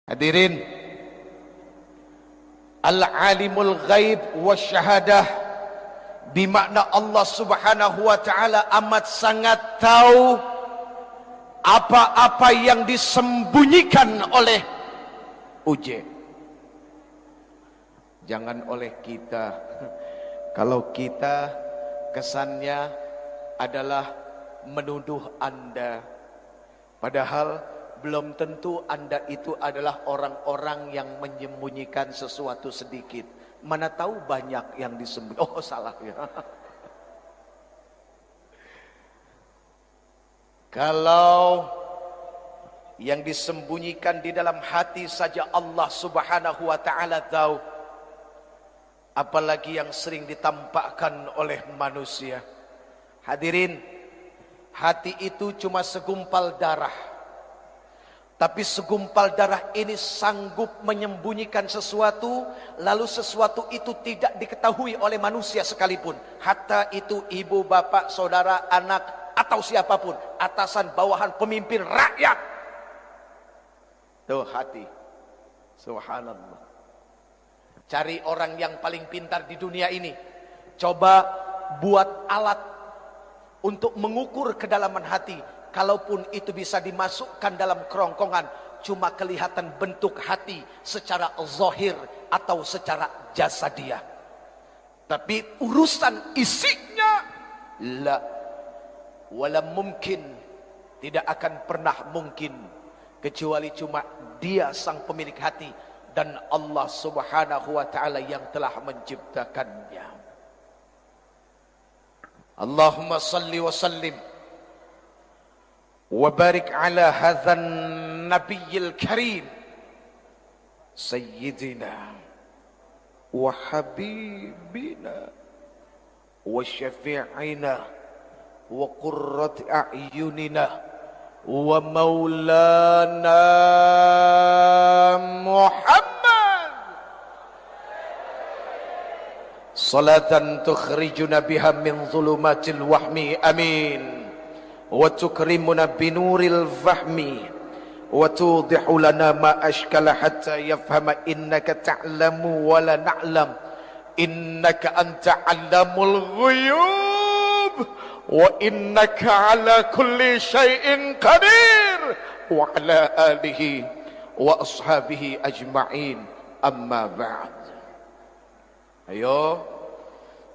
Hadirin, al-alimul ghaib wasyahadah, bimakna Allah subhanahu wa ta'ala amat sangat tahu apa-apa yang disembunyikan oleh uji. Jangan oleh kita. Kalau kita kesannya adalah menuduh Anda, padahal belum tentu Anda itu adalah orang-orang yang menyembunyikan sesuatu sedikit. Mana tahu banyak yang disembunyikan. Oh, salah ya. Kalau yang disembunyikan di dalam hati saja Allah subhanahu wa ta'ala tahu, apalagi yang sering ditampakkan oleh manusia. Hadirin, hati itu cuma segumpal darah, tapi segumpal darah ini sanggup menyembunyikan sesuatu, lalu sesuatu itu tidak diketahui oleh manusia sekalipun. Hatta itu ibu, bapak, saudara, anak, atau siapapun, atasan, bawahan, pemimpin, rakyat. Tuh hati. Subhanallah. Cari orang yang paling pintar di dunia ini. Coba buat alat untuk mengukur kedalaman hati. Kalaupun itu bisa dimasukkan dalam kerongkongan, cuma kelihatan bentuk hati secara zahir atau secara jasadiah. Tapi urusan isinya, la wala mungkin, tidak akan pernah mungkin, kecuali cuma Dia sang pemilik hati dan Allah subhanahu wa ta'ala yang telah menciptakannya. Allahumma salli wa sallim وبارك على هذا النبي الكريم سيدنا وحبيبنا وشفيعنا وقرة أعيننا ومولانا محمد صلاة تخرجنا بها من ظلمات الوهم آمين وتكرمنا بنور الفهم وتوضح لنا ما أشكل حتى يفهم إنك تعلم ولا نعلم إنك أنت علام الغيوب وإنك على كل شيء قدير وعلى آله وأصحابه أجمعين أما بعد. Ayo,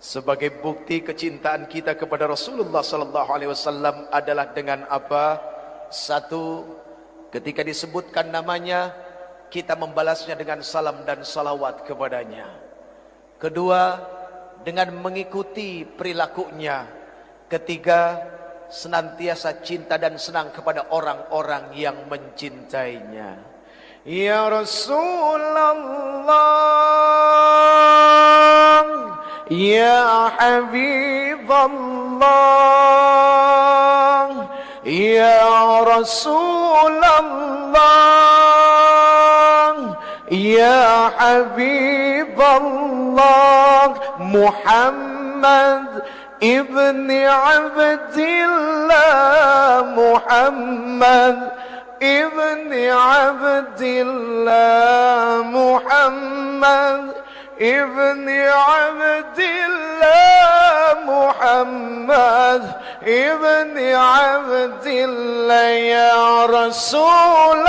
sebagai bukti kecintaan kita kepada Rasulullah sallallahu alaihi wasallam adalah dengan apa? Satu, ketika disebutkan namanya, kita membalasnya dengan salam dan salawat kepadanya. Kedua, dengan mengikuti perilakunya. Ketiga, senantiasa cinta dan senang kepada orang-orang yang mencintainya. Ya Rasulullah, Ya Habibullah, Ya Rasulullah, Ya Habibullah, Muhammad ibni Abdillah, Muhammad ibni Abdillah, Muhammad ibni Abdillah, Muhammad ibni Abdillah, Ya Rasulullah.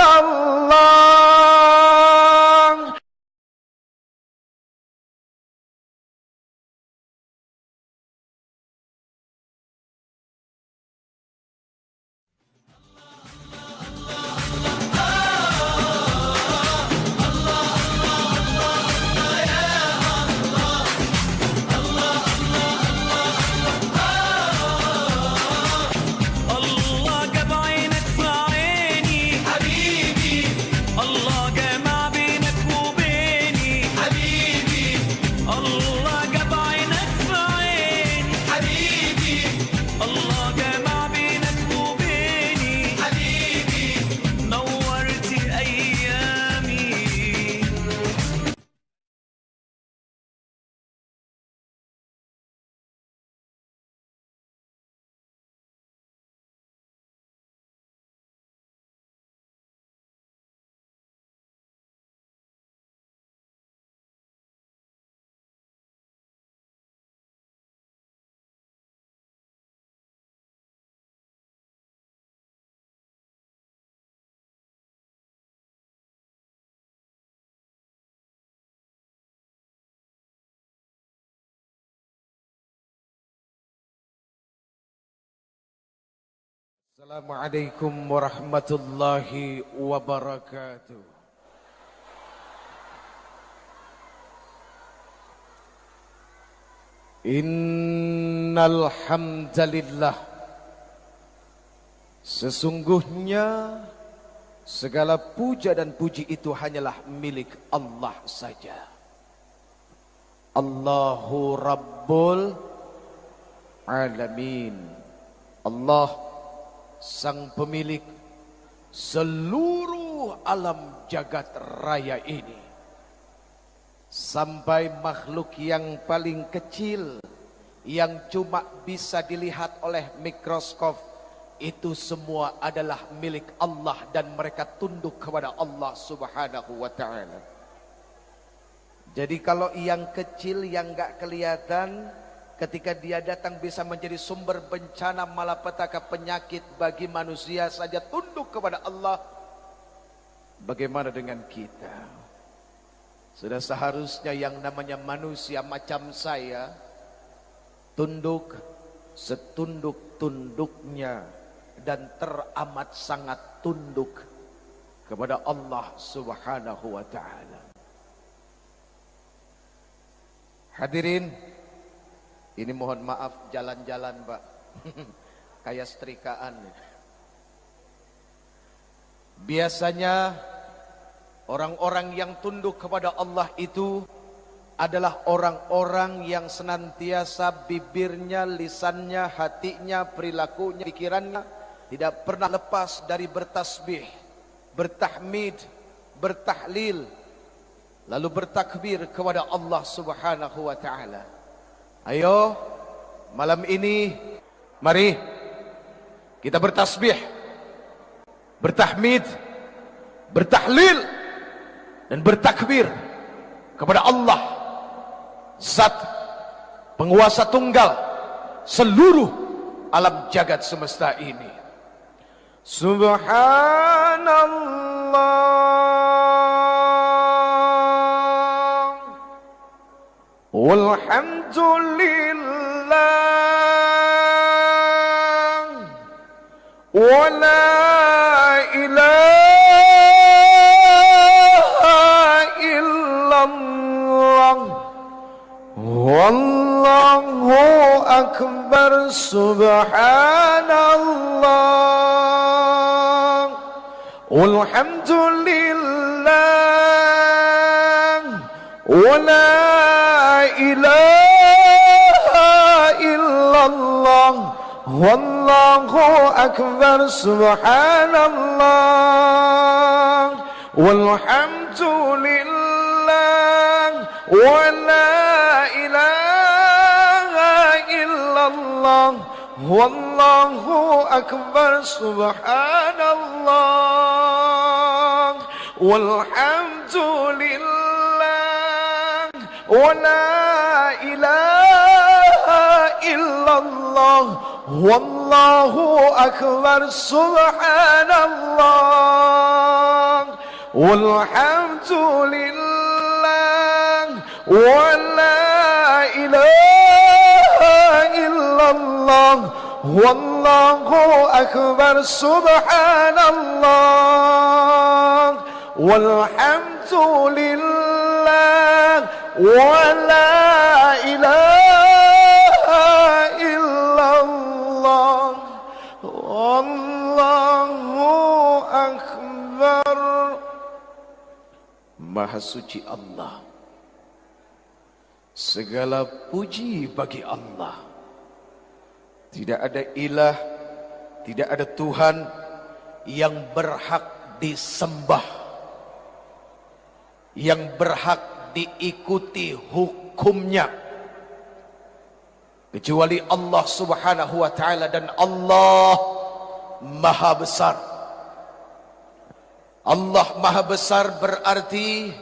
Assalamualaikum warahmatullahi wabarakatuh. Innal hamdalillah, sesungguhnya segala puja dan puji itu hanyalah milik Allah saja. Allahu Rabbul Alamin. Allah sang pemilik seluruh alam jagat raya ini. Sampai makhluk yang paling kecil yang cuma bisa dilihat oleh mikroskop, itu semua adalah milik Allah dan mereka tunduk kepada Allah Subhanahu wa ta'ala. Jadi kalau yang kecil yang gak kelihatan, ketika dia datang bisa menjadi sumber bencana malapetaka penyakit bagi manusia saja tunduk kepada Allah. Bagaimana dengan kita? Sudah seharusnya yang namanya manusia macam saya tunduk setunduk-tunduknya dan teramat sangat tunduk kepada Allah Subhanahu wa ta'ala. Hadirin, ini mohon maaf jalan-jalan Pak, kayak setrikaan. Biasanya orang-orang yang tunduk kepada Allah itu adalah orang-orang yang senantiasa bibirnya, lisannya, hatinya, perilakunya, pikirannya tidak pernah lepas dari bertasbih, bertahmid, bertahlil, lalu bertakbir kepada Allah Subhanahu wa ta'ala. Ayo malam ini mari kita bertasbih, bertahmid, bertahlil dan bertakbir kepada Allah, Zat penguasa tunggal seluruh alam jagat semesta ini. Subhanallah walhamdulillah wa la ilaha illallah wallahu akbar. Subhanallah walhamdulillah wa la ilaha illallah wallahu akbar. Subhanallah walhamdulillah wa la ilaha illallah wallahu akbar. Subhanallah walhamdulillah wa la ilaha illallah wallahu akbar. Subhanallah walhamdulillah wa la ilaha illallah wallahu akbar. Subhanallah walhamdulillah wa la ilaha illallah wallahu akbar. Maha suci Allah, segala puji bagi Allah. Tidak ada ilah, tidak ada Tuhan yang berhak disembah, yang berhak diikuti hukumnya, kecuali Allah Subhanahu wa ta'ala. Dan Allah Maha Besar. Allah Maha Besar berarti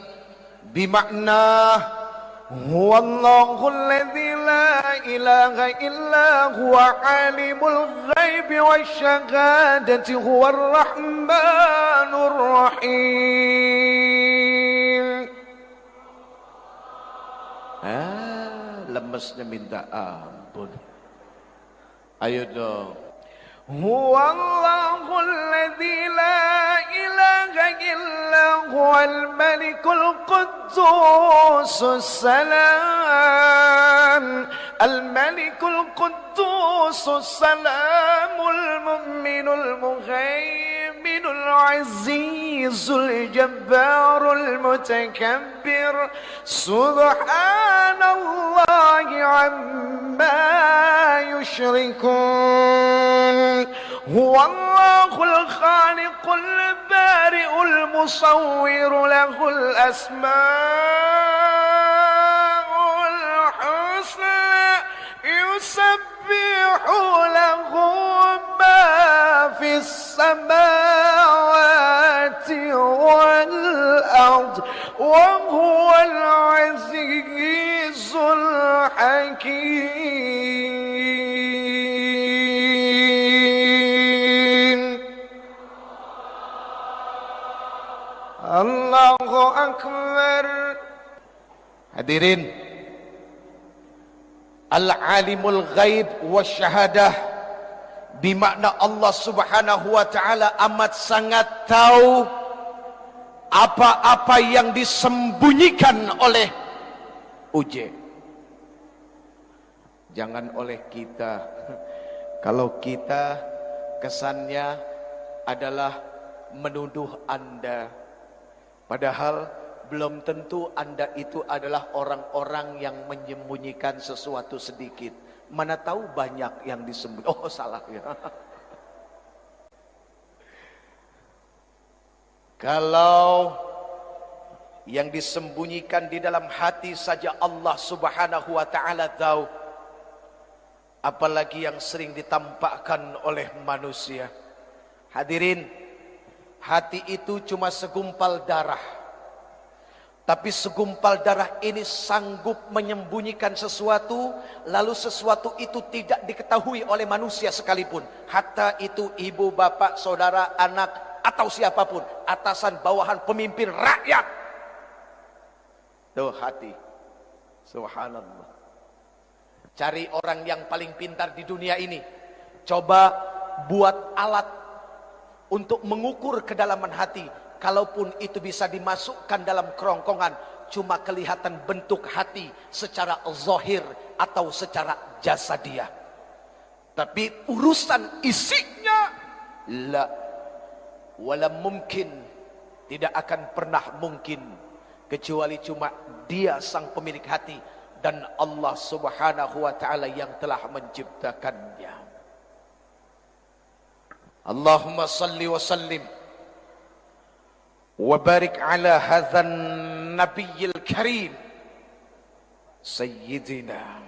bimakna huwallahu alladzi la ilaha illa huwa alimul ghaibi wasyahadati huwar rahmanur rahim. Lemesnya minta ampun. Ayo dong. Huwallahulladzi la ilaha illa huwal malikul quddusus salam al-malikul quddusus salamul mu'minul muhaiminul azizul jabbarul mutakabbir subhanallahi amma yushrikun. Huwallahul khaliqul bari'ul musawwir lahul asma'ul husna yusabbihu lahu ma fis samawati wal ard wa huwal azizul hakim. Allahu Akbar. Hadirin, Al-Alimul Ghaib wa Syahadah, bimakna Allah Subhanahu wa Ta'ala amat sangat tahu apa-apa yang disembunyikan oleh uj. Jangan oleh kita. Kalau kita kesannya adalah menuduh Anda, padahal belum tentu Anda itu adalah orang-orang yang menyembunyikan sesuatu sedikit. Mana tahu banyak yang disembunyikan. Oh, salah ya. Kalau yang disembunyikan di dalam hati saja Allah Subhanahu wa Ta'ala tahu, apalagi yang sering ditampakkan oleh manusia. Hadirin, hati itu cuma segumpal darah, tapi segumpal darah ini sanggup menyembunyikan sesuatu, lalu sesuatu itu tidak diketahui oleh manusia sekalipun. Hatta itu ibu, bapak, saudara, anak, atau siapapun, atasan, bawahan, pemimpin, rakyat. Tuh hati. Subhanallah. Cari orang yang paling pintar di dunia ini, coba buat alat untuk mengukur kedalaman hati. Kalaupun itu bisa dimasukkan dalam kerongkongan, cuma kelihatan bentuk hati secara zahir atau secara jasadiah. Tapi urusan isinya, la wala mungkin, tidak akan pernah mungkin, kecuali cuma Dia sang pemilik hati dan Allah Subhanahu wa Ta'ala yang telah menciptakannya. Allahumma salli wa sallim wa barik ala hadzal nabiyil karim sayyidina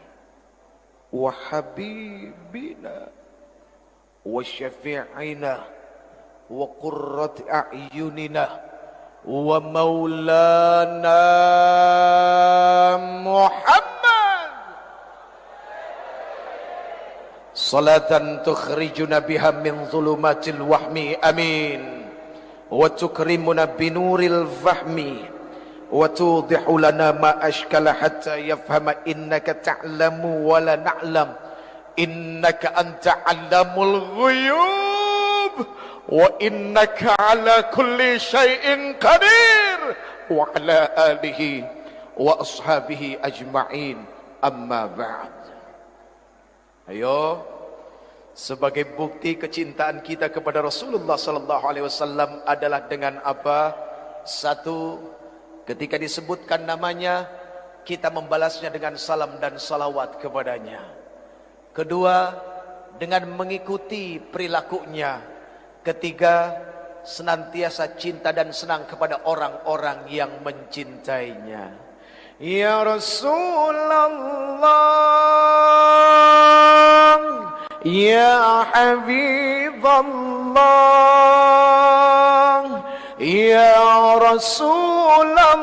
wa habibina wa syafi'ina wa qurrati a'yunina wa maulana Muhammad salatan tukhrijuna biha min zulumatil wahmi amin wa tukrimuna binuril fahmi wa tudihu lana ma ashkala hatta yafhama innaka ta'lamu wa la na'lam innaka anta 'allamul ghuyub wa innaka 'ala kulli syai'in qadir wa 'ala alihi wa ashabihi ajma'in amma ba'd. Ayo, sebagai bukti kecintaan kita kepada Rasulullah sallallahu alaihi wasallam adalah dengan apa? Satu, ketika disebutkan namanya, kita membalasnya dengan salam dan salawat kepadanya. Kedua, dengan mengikuti perilakunya. Ketiga, senantiasa cinta dan senang kepada orang-orang yang mencintainya. Ya Rasulullah, Ya Habibullah, Ya Rasulullah,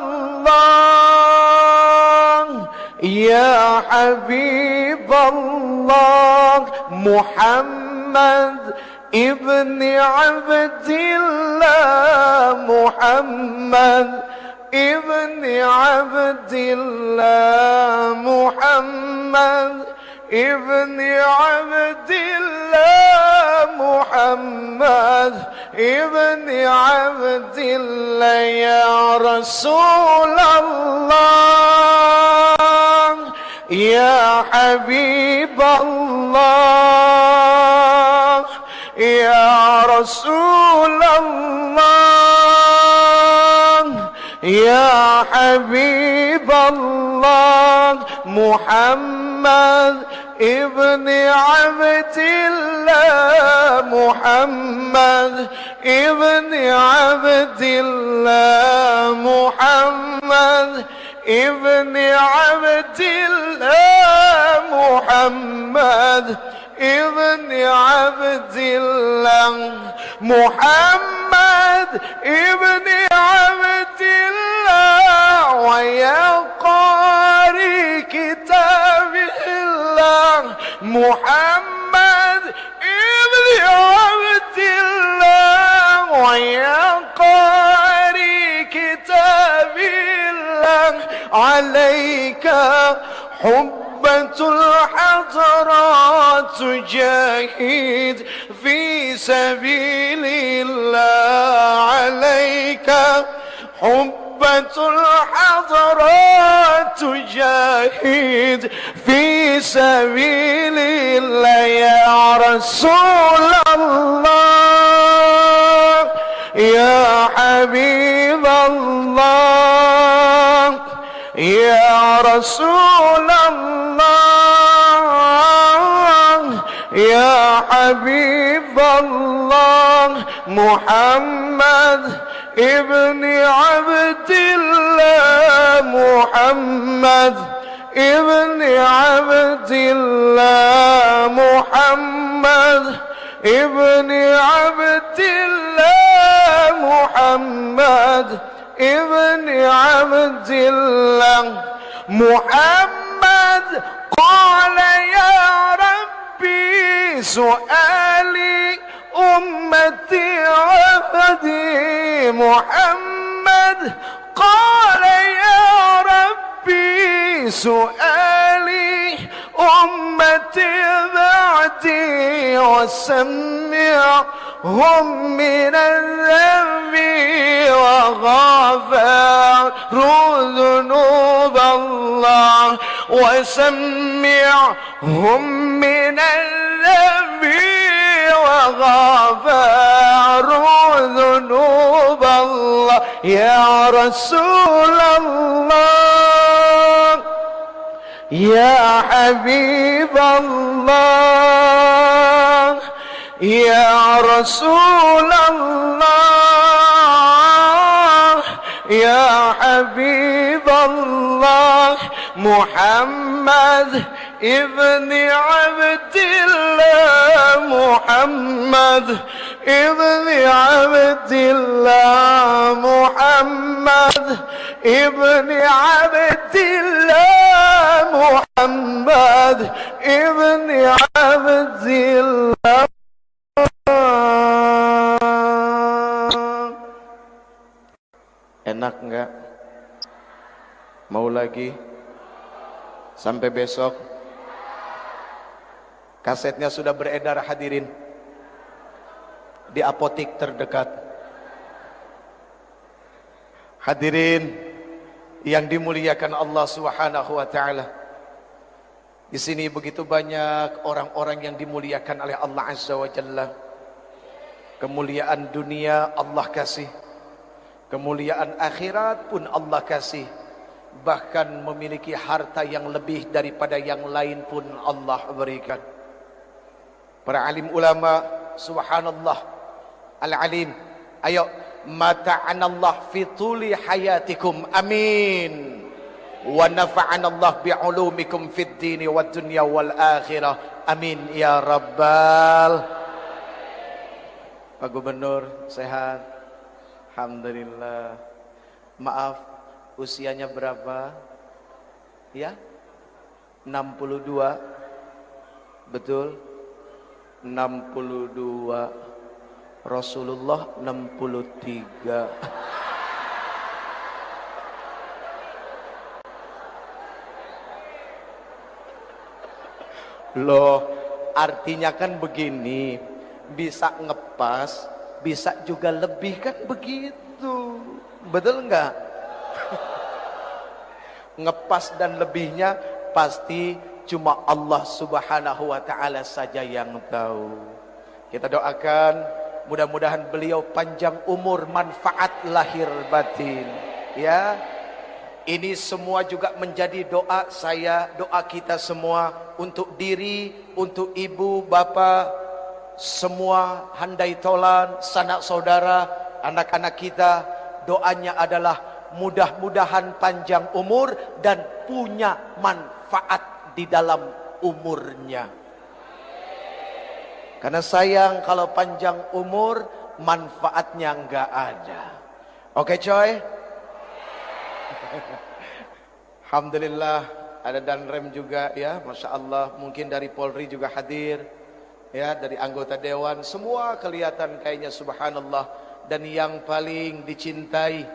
Ya Habibullah, Muhammad ibni Abdillah, Muhammad ibni Abdillah, Muhammad ابن عبد الله محمد ابن عبد الله يا رسول الله يا حبيب الله يا رسول الله يا حبيب الله محمد ابن عبد الله محمد ابن عبد الله محمد ابن عبد الله محمد ابن عبد الله محمد ابن عبد الله ويا قارئ كتاب الله محمد ابن عبد الله ويا قارئ كتاب الله عليك حبة الحضرات تجاهد في سبيل الله عليك حبة الحضرات تجاهد في سبيل الله يا رسول الله يا حبيب الله يا رسول الله يا حبيب الله محمد ابن عبد الله محمد ابن عبد الله محمد ابن عبد الله محمد ابن عبد الله محمد قال يا ربي سؤالي أمتي عبدي محمد قال يا ربي سؤالي أمتي بعدي وسمعهم من الذنب وغفر ذنوب الله وسمعهم من الذنب وغفر ذنوب الله يا رسول الله يا حبيب الله يا رسول الله يا حبيب الله محمد ابن عبد الله محمد ابن عبد الله محمد ابن عبد الله محمد ابن عبد الله. Enak enggak? Mau lagi? Sampai besok? Kasetnya sudah beredar hadirin di apotik terdekat. Hadirin yang dimuliakan Allah Subhanahu wa taala. Di sini begitu banyak orang-orang yang dimuliakan oleh Allah Azza wa Jalla. Kemuliaan dunia Allah kasih. Kemuliaan akhirat pun Allah kasih. Bahkan memiliki harta yang lebih daripada yang lain pun Allah berikan. Para alim ulama, subhanallah, al-alim, ayo mata'anallah fi tuli hayatikum, amin. Wa nafa'anallah bi'ulumikum fid dini wad dunya wal akhirah, amin ya rabbal. Pak Gubernur sehat, alhamdulillah. Maaf, usianya berapa? Ya, 62. Betul? 62. Rasulullah 63. Loh, artinya kan begini, bisa ngepas, bisa juga lebih kan begitu. Betul enggak? Ngepas dan lebihnya pasti cuma Allah Subhanahu wa taala saja yang tahu. Kita doakan mudah-mudahan beliau panjang umur, manfaat lahir batin. Ya. Ini semua juga menjadi doa saya, doa kita semua untuk diri, untuk ibu, bapak, semua handai tolan, sanak saudara, anak-anak kita. Doanya adalah mudah-mudahan panjang umur dan punya manfaat di dalam umurnya. Karena sayang kalau panjang umur manfaatnya enggak ada. Oke coy? Alhamdulillah ada Danrem juga ya, Masya Allah. Mungkin dari Polri juga hadir ya, dari anggota Dewan. Semua kelihatan kayaknya subhanallah. Dan yang paling dicintai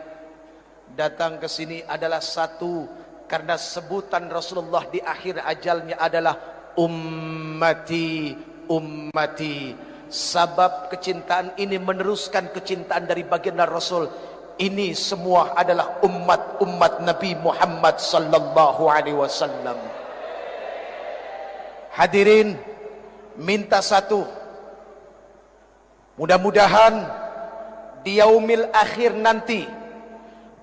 datang ke sini adalah satu, karena sebutan Rasulullah di akhir ajalnya adalah ummati, ummati. Sabab kecintaan ini meneruskan kecintaan dari baginda Rasul. Ini semua adalah umat-umat Nabi Muhammad sallallahu alaihi wasallam. Hadirin, minta satu. Mudah-mudahan di yaumil akhir nanti,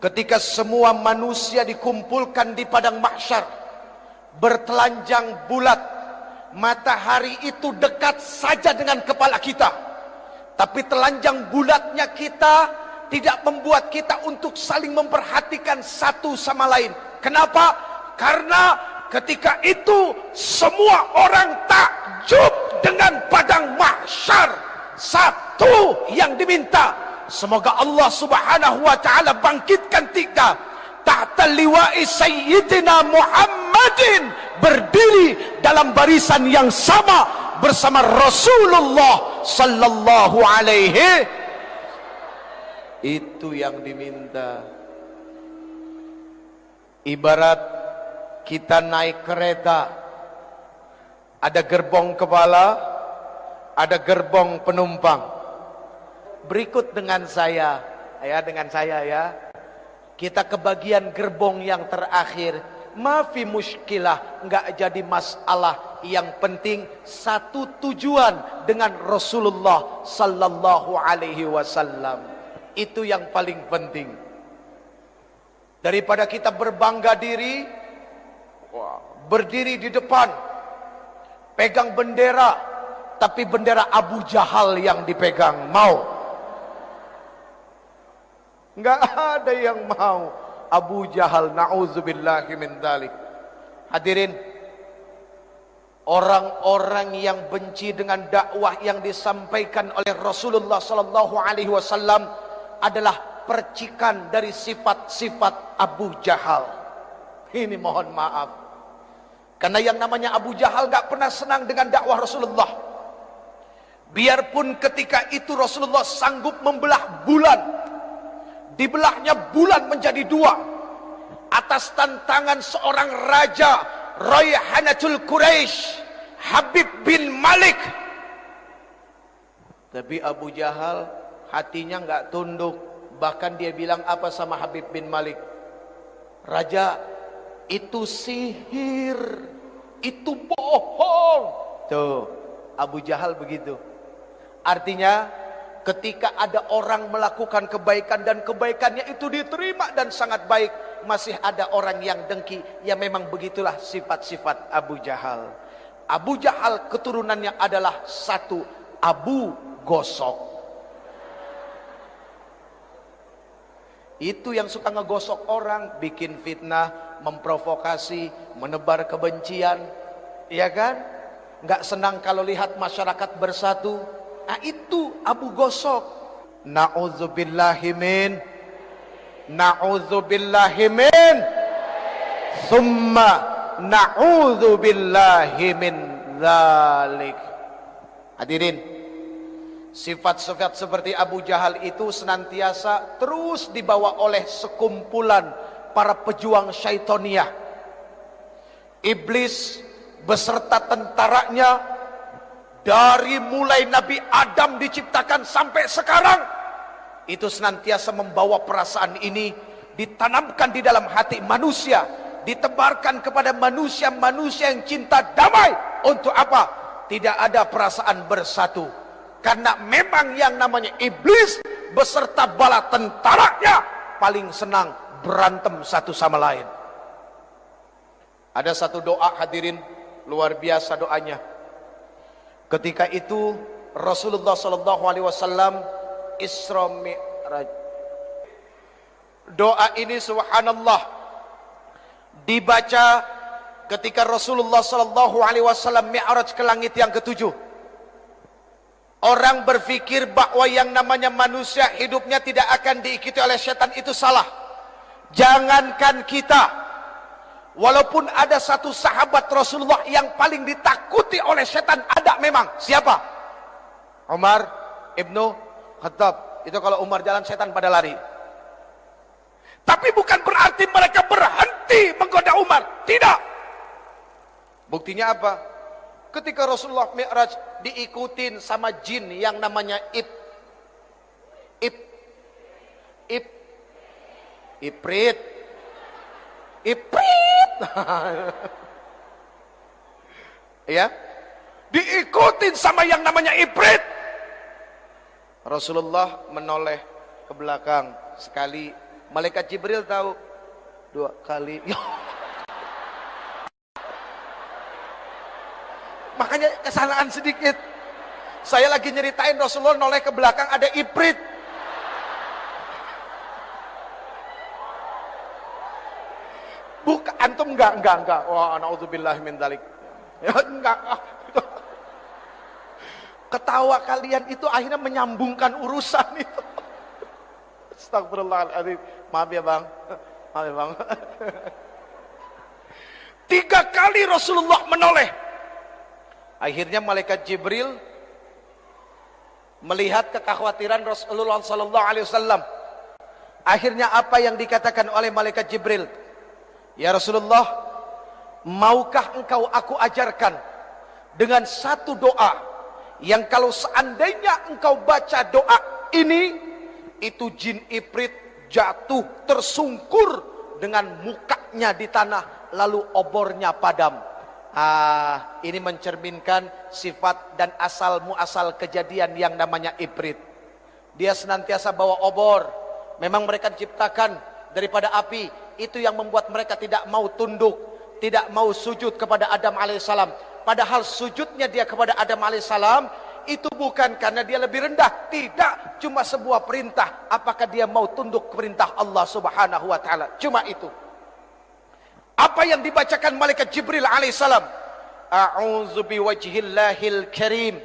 ketika semua manusia dikumpulkan di padang mahsyar, bertelanjang bulat, matahari itu dekat saja dengan kepala kita, tapi telanjang bulatnya kita tidak membuat kita untuk saling memperhatikan satu sama lain. Kenapa? Karena ketika itu semua orang takjub dengan padang mahsyar. Satu yang diminta, semoga Allah Subhanahu wa taala bangkitkan kita tahta liwa'i sayyidina Muhammadin, berdiri dalam barisan yang sama bersama Rasulullah sallallahu alaihi. Itu yang diminta. Ibarat kita naik kereta, ada gerbong kepala, ada gerbong penumpang. Berikut dengan saya ya. Kita kebagian gerbong yang terakhir. Mafi muskilah, enggak jadi masalah. Yang penting satu tujuan dengan Rasulullah sallallahu alaihi wasallam. Itu yang paling penting. Daripada kita berbangga diri, berdiri di depan, pegang bendera, tapi bendera Abu Jahal yang dipegang. Mau? Enggak ada yang mau. Abu Jahal, na'udzubillahi min dzalik. Hadirin, orang-orang yang benci dengan dakwah yang disampaikan oleh Rasulullah sallallahu alaihi wasallam adalah percikan dari sifat-sifat Abu Jahal. Ini mohon maaf, karena yang namanya Abu Jahal gak pernah senang dengan dakwah Rasulullah. Biarpun ketika itu Rasulullah sanggup membelah bulan, dibelahnya bulan menjadi dua atas tantangan seorang raja, Rayhanatul Quraisy, Habib bin Malik. Tapi Abu Jahal hatinya enggak tunduk. Bahkan dia bilang apa sama Habib bin Malik? Raja, itu sihir, itu bohong. Tuh, Abu Jahal begitu. Artinya ketika ada orang melakukan kebaikan dan kebaikannya itu diterima dan sangat baik, masih ada orang yang dengki. Ya memang begitulah sifat-sifat Abu Jahal. Abu Jahal keturunannya adalah satu, Abu Gosok. Itu yang suka ngegosok orang, bikin fitnah, memprovokasi, menebar kebencian, ya kan? Nggak senang kalau lihat masyarakat bersatu. Nah itu Abu Gosok. Na'udzubillahimin, na'udzubillahimin, summa na'udzubillahimin dzalik. Hadirin, sifat-sifat seperti Abu Jahal itu senantiasa terus dibawa oleh sekumpulan para pejuang syaitoniyah. Iblis beserta tentaranya, dari mulai Nabi Adam diciptakan sampai sekarang, itu senantiasa membawa perasaan ini, ditanamkan di dalam hati manusia, ditebarkan kepada manusia-manusia yang cinta damai. Untuk apa? Tidak ada perasaan bersatu, karena memang yang namanya iblis beserta bala tentaranya paling senang berantem satu sama lain. Ada satu doa hadirin, luar biasa doanya. Ketika itu Rasulullah SAW Isra Mi'raj. Doa ini subhanallah dibaca ketika Rasulullah SAW Mi'raj ke langit yang ketujuh. Orang berpikir bahwa yang namanya manusia hidupnya tidak akan diikuti oleh setan, itu salah. Jangankan kita, walaupun ada satu sahabat Rasulullah yang paling ditakuti oleh setan, ada memang. Siapa? Umar ibnu Khattab. Itu kalau Umar jalan, setan pada lari. Tapi bukan berarti mereka berhenti menggoda Umar. Tidak. Buktinya apa? Ketika Rasulullah Mi'raj diikutin sama jin yang namanya Ifrit. Ya, diikutin sama yang namanya Ifrit. Rasulullah menoleh ke belakang sekali, malaikat Jibril tahu, 2 kali. Makanya kesalahan sedikit. Saya lagi nyeritain Rasulullah noleh ke belakang, ada Ifrit. Bukan, antum enggak. Wah, naudzubillah min dzalik. Ya, enggak. Ketawa kalian itu akhirnya menyambungkan urusan itu. Astagfirullahaladzim. Maaf ya bang. 3 kali Rasulullah menoleh. Akhirnya malaikat Jibril melihat kekhawatiran Rasulullah SAW. Akhirnya apa yang dikatakan oleh malaikat Jibril? Ya Rasulullah, maukah engkau aku ajarkan dengan satu doa yang kalau seandainya engkau baca doa ini, itu jin Ifrit jatuh tersungkur dengan mukanya di tanah, lalu obornya padam. Ini mencerminkan sifat dan asal muasal kejadian yang namanya Ifrit. Dia senantiasa bawa obor. Memang mereka diciptakan daripada api. Itu yang membuat mereka tidak mau tunduk, tidak mau sujud kepada Adam alaihissalam. Padahal sujudnya dia kepada Adam alaihissalam itu bukan karena dia lebih rendah, tidak, cuma sebuah perintah. Apakah dia mau tunduk ke perintah Allah Subhanahu wa taala? Cuma itu. Apa yang dibacakan malaikat Jibril alaihissalam? A'udzu biwajhillahil karim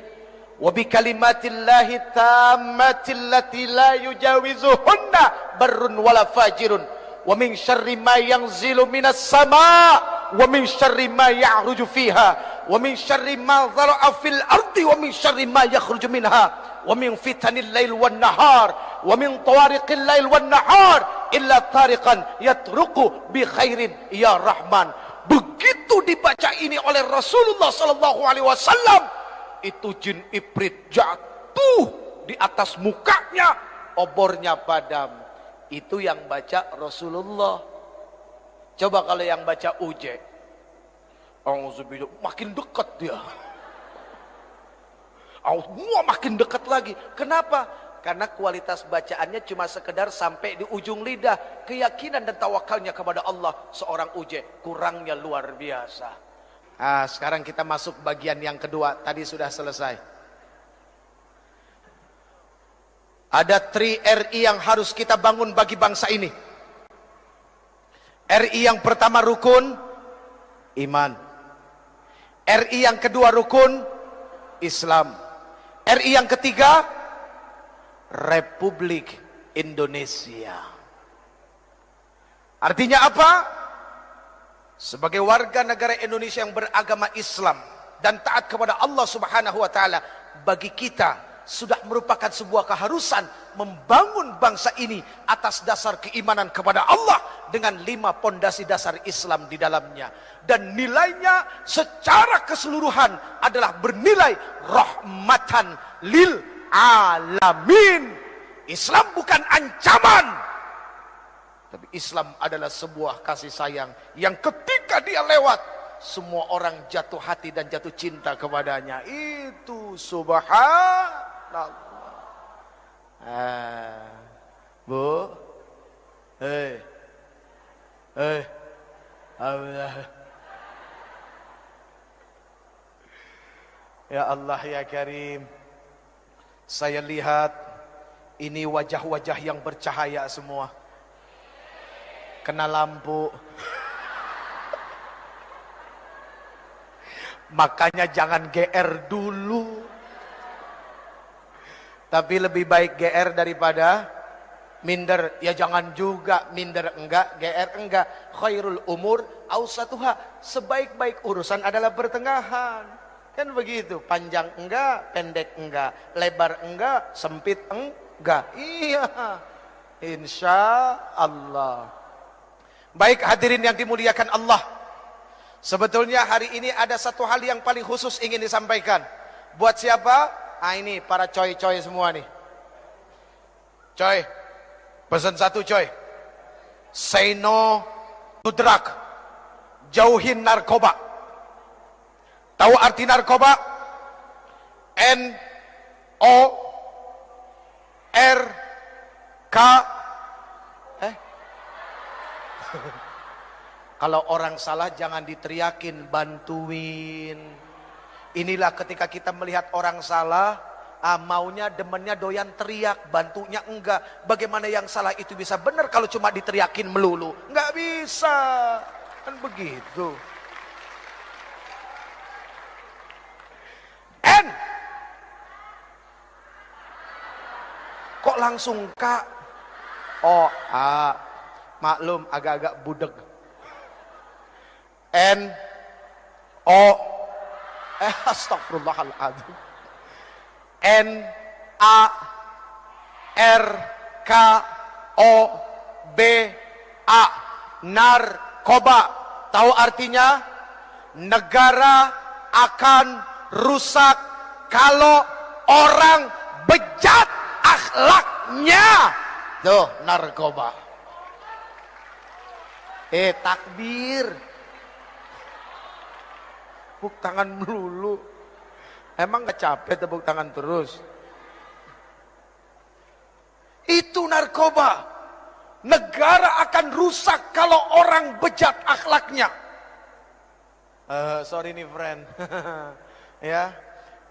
wa bikalimatillahi tammati allati la yujawizuhunna barrun wala fajirun wa min syarri ma yanzilu minas sama' wa min syarri ma ya'ruju fiha wa min syarri ma dhara'a fil ardi wa min syarri ma yakhruju minha wa min fitanil lail wan nahar wa min tawariqil lail wan nahar illa tariqan yatruqu bi khairin ya rahman. Begitu dibaca ini oleh Rasulullah sallallahu alaihi wasallam, itu jin Ifrit jatuh di atas mukanya, obornya padam. Itu yang baca Rasulullah. Coba kalau yang baca uje, auzubillah, makin dekat dia. Makin dekat lagi. Kenapa? Karena kualitas bacaannya cuma sekedar sampai di ujung lidah. Keyakinan dan tawakalnya kepada Allah seorang uje kurangnya luar biasa. Sekarang kita masuk bagian yang kedua. Tadi sudah selesai. Ada 3 RI yang harus kita bangun bagi bangsa ini. RI yang pertama rukun iman. RI yang kedua rukun Islam. RI yang ketiga Republik Indonesia. Artinya apa? Sebagai warga negara Indonesia yang beragama Islam dan taat kepada Allah Subhanahu wa taala, bagi kita sudah merupakan sebuah keharusan membangun bangsa ini atas dasar keimanan kepada Allah dengan 5 pondasi dasar Islam di dalamnya. Dan nilainya secara keseluruhan adalah bernilai rahmatan lil alamin. Islam bukan ancaman, tapi Islam adalah sebuah kasih sayang yang ketika dia lewat, semua orang jatuh hati dan jatuh cinta kepadanya. Itu subhanallah. Bu, Allah. Ya Allah ya Karim, saya lihat ini wajah-wajah yang bercahaya semua. Kena lampu. Makanya jangan GR dulu. Tapi lebih baik GR daripada minder. Ya jangan juga minder enggak, GR enggak. Khairul umur ausatuha. Sebaik-baik urusan adalah pertengahan. Kan begitu, panjang enggak, pendek enggak, lebar enggak, sempit enggak. Iya, insya Allah. Baik hadirin yang dimuliakan Allah, sebetulnya hari ini ada satu hal yang paling khusus ingin disampaikan. Buat siapa? Ini para coy-coy semua nih. Coy, pesan satu coy. Say no to drug. Jauhin narkoba. Tahu arti narkoba? N-O-R-K. Kalau orang salah jangan diteriakin, bantuin. Inilah ketika kita melihat orang salah, maunya demennya doyan teriak, bantunya enggak. Bagaimana yang salah itu bisa benar kalau cuma diteriakin melulu? Enggak bisa. Kan begitu. N. Kok langsung K? O, A. Maklum agak-agak budeg. N. O. Astagfirullahaladzim. N. A. R. K. O. B. A. Narkoba. Tahu artinya? Negara akan rusak kalau orang bejat akhlaknya. Tuh, narkoba. Takbir. Tepuk tangan melulu. Emang gak capek tepuk tangan terus? Itu narkoba. Negara akan rusak kalau orang bejat akhlaknya. Sorry nih friend. Ya,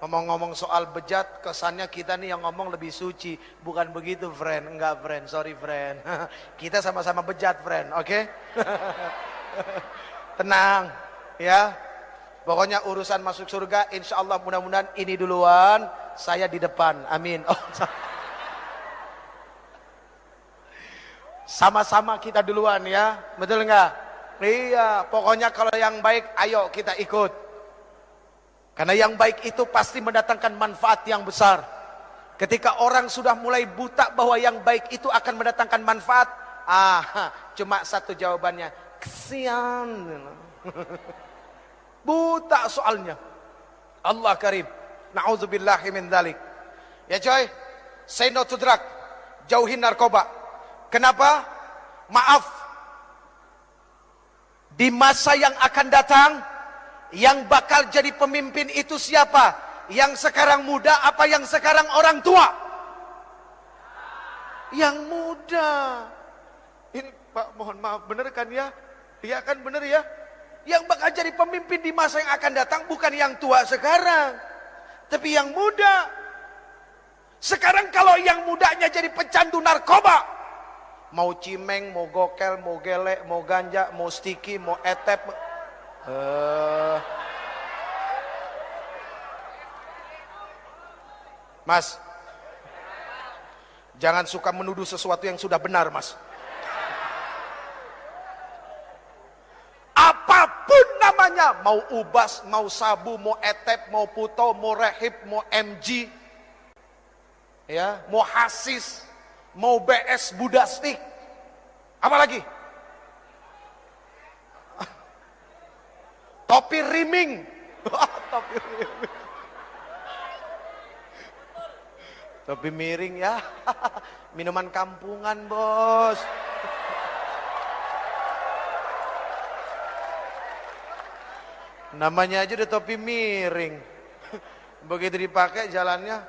ngomong-ngomong soal bejat, kesannya kita nih yang ngomong lebih suci. Bukan begitu friend, enggak friend, sorry friend. Kita sama-sama bejat friend, oke? Tenang, ya. Pokoknya urusan masuk surga, insya Allah mudah-mudahan ini duluan, saya di depan, amin. Oh, sama-sama kita duluan ya, betul enggak? Iya, pokoknya kalau yang baik, ayo kita ikut. Karena yang baik itu pasti mendatangkan manfaat yang besar. Ketika orang sudah mulai buta bahwa yang baik itu akan mendatangkan manfaat, cuma satu jawabannya, kesian. Buta soalnya. Allah karim. Na'udzubillahi min dzalik. Ya coy, say no to drug. Jauhin narkoba. Kenapa? Maaf. Di masa yang akan datang, yang bakal jadi pemimpin itu siapa? Yang sekarang muda apa yang sekarang orang tua? Yang muda. Ini Pak mohon maaf, bener kan ya? Iya kan bener ya? Yang bakal jadi pemimpin di masa yang akan datang bukan yang tua sekarang, tapi yang muda. Sekarang kalau yang mudanya jadi pecandu narkoba, mau cimeng, mau gokel, mau gelek, mau ganja, mau sticky, mau etep, Mas, jangan suka menuduh sesuatu yang sudah benar, Mas. Apapun namanya, mau ubas, mau sabu, mau etep, mau puto, mau rehib, mau MG, ya, mau hasis, mau BS budastik, apalagi topi riming. Topi riming. Topi miring ya. Minuman kampungan, bos. Namanya aja udah topi miring. Begitu dipakai jalannya.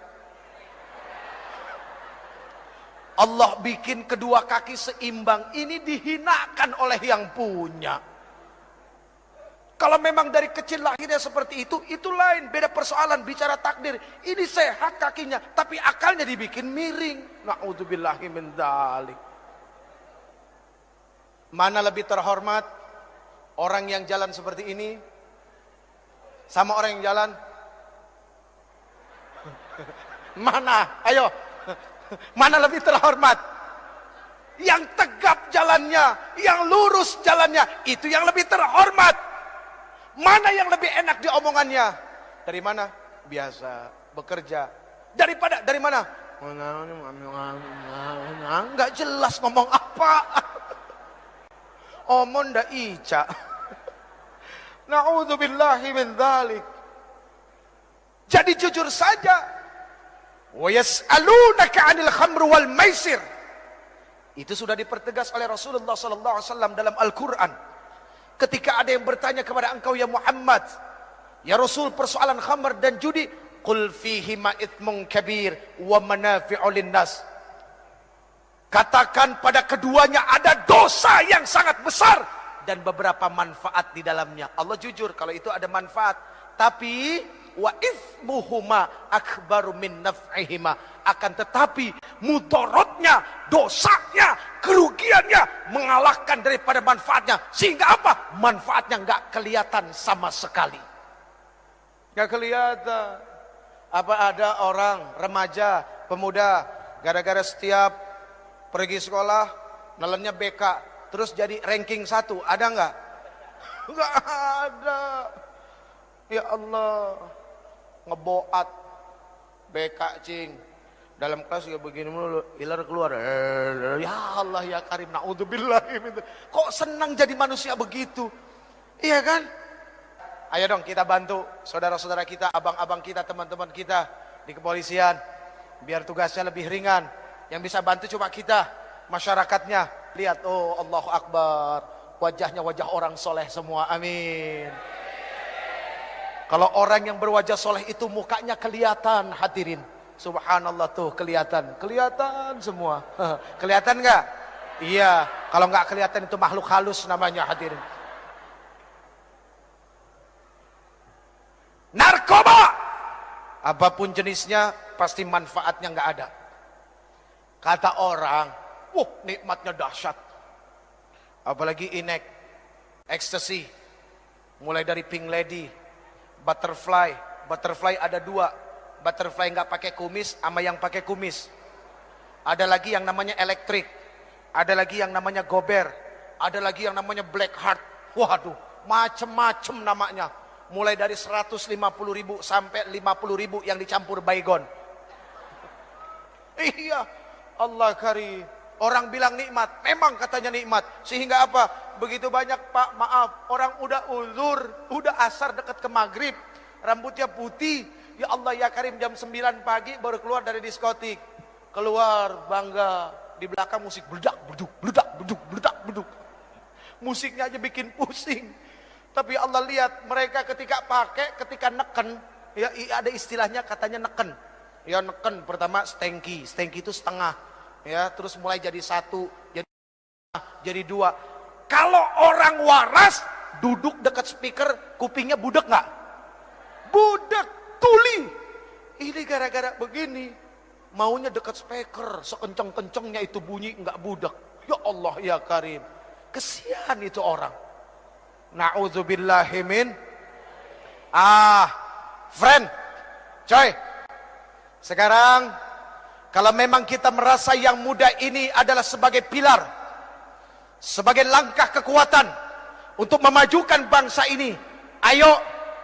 Allah bikin kedua kaki seimbang. Ini dihinakan oleh yang punya. Kalau memang dari kecil lahirnya seperti itu lain. Beda persoalan, bicara takdir. Ini sehat kakinya, tapi akalnya dibikin miring. Na'udzubillahi min dzalik. Mana lebih terhormat? Orang yang jalan seperti ini sama orang yang jalan? Mana? Ayo. Mana lebih terhormat? Yang tegap jalannya, yang lurus jalannya, itu yang lebih terhormat. Mana yang lebih enak di omongannya? Dari mana? Biasa, bekerja. Dari mana? Enggak jelas ngomong apa. Omong ndak ica. Na'udzubillahi min dzalik. Jadi jujur saja. Wa yas'alunaka 'anil khamr wal maisir. Itu sudah dipertegas oleh Rasulullah sallallahu alaihi wasallam dalam Al-Qur'an. Ketika ada yang bertanya kepada engkau ya Muhammad, ya Rasul, persoalan khamr dan judi, qul fihima itsmun kabir wa manafi'u linnas. Katakan pada keduanya ada dosa yang sangat besar dan beberapa manfaat di dalamnya. Allah jujur kalau itu ada manfaat, tapi wa itsmuhuma akbaru min naf'ihima. Akan tetapi mudaratnya, dosanya, kerugiannya mengalahkan daripada manfaatnya. Sehingga apa? Manfaatnya enggak kelihatan sama sekali. Enggak kelihatan. Apa ada orang remaja, pemuda, gara-gara setiap pergi sekolah nelennya BK, terus jadi ranking 1, ada enggak? Enggak ada. Ya Allah, ngeboat BK cing. Dalam kelas juga begini mulu, ilar keluar. Ya Allah ya Karim, naudzubillahi. Kok senang jadi manusia begitu? Iya kan? Ayo dong kita bantu saudara-saudara kita, abang-abang kita, teman-teman kita di kepolisian. Biar tugasnya lebih ringan. Yang bisa bantu cuma kita, masyarakatnya. Lihat, oh Allahu Akbar. Wajahnya wajah orang soleh semua, amin. Kalau orang yang berwajah soleh itu mukanya kelihatan, hadirin. Subhanallah tuh kelihatan semua. Kelihatan nggak? Iya. Kalau nggak kelihatan itu makhluk halus namanya, hadirin. Narkoba, apapun jenisnya, pasti manfaatnya nggak ada. Kata orang, nikmatnya dahsyat. Apalagi inek, ecstasy, mulai dari pink lady, butterfly ada 2. Butterfly nggak pakai kumis sama yang pakai kumis. Ada lagi yang namanya elektrik, ada lagi yang namanya gober, ada lagi yang namanya black heart. Waduh, macem-macem namanya. Mulai dari 150.000 sampai 50.000 yang dicampur baygon. Iya, Allah karim. Orang bilang nikmat, memang katanya nikmat. Sehingga apa? Begitu banyak, Pak, maaf, orang udah uzur, udah asar dekat ke maghrib, rambutnya putih. Ya Allah ya Karim, jam 9 pagi baru keluar dari diskotik. Keluar bangga, di belakang musik beledak beduk. Musiknya aja bikin pusing. Tapi Allah lihat mereka ketika ketika neken, ya ada istilahnya katanya neken. Ya neken, pertama stengki itu setengah. Ya, terus mulai jadi 1, jadi 2. Kalau orang waras duduk dekat speaker, kupingnya budek nggak? Budek. Tuli. Ini gara-gara begini. Maunya dekat speaker. Sekenceng-kencengnya itu bunyi enggak budak. Ya Allah ya Karim. Kesian itu orang. Na'udzubillahi min. Friend. Coy. Sekarang. Kalau memang kita merasa yang muda ini adalah sebagai pilar. Sebagai langkah kekuatan. Untuk memajukan bangsa ini. Ayo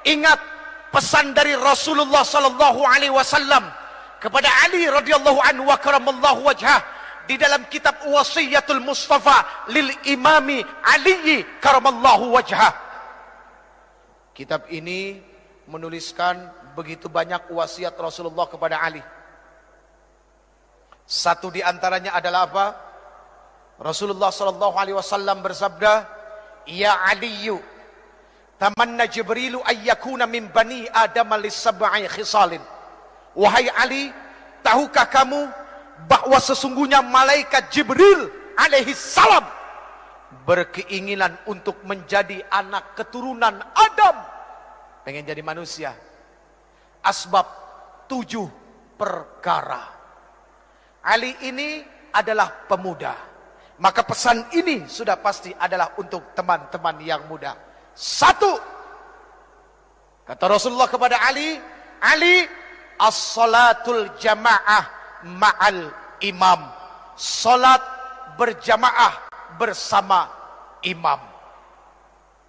ingat. Pesan dari Rasulullah sallallahu alaihi wasallam kepada Ali radhiyallahu anhu wa karamallahu wajhah di dalam kitab Wasiyatul Mustafa lil Imami Ali karamallahu wajhah. Kitab ini menuliskan begitu banyak wasiat Rasulullah kepada Ali. Satu di antaranya adalah apa? Rasulullah sallallahu alaihi wasallam bersabda, "Ya Aliyu, tamanna Jibrilu ayyakuna min bani Adam lis-sab'i khisalin." Wahai Ali, tahukah kamu bahwa sesungguhnya malaikat Jibril alaihi salam berkeinginan untuk menjadi anak keturunan Adam, pengen jadi manusia. Asbab 7 perkara. Ali ini adalah pemuda, maka pesan ini sudah pasti adalah untuk teman-teman yang muda. 1, kata Rasulullah kepada Ali, Ali, as-salatul jamaah ma'al imam. Salat berjamaah bersama imam.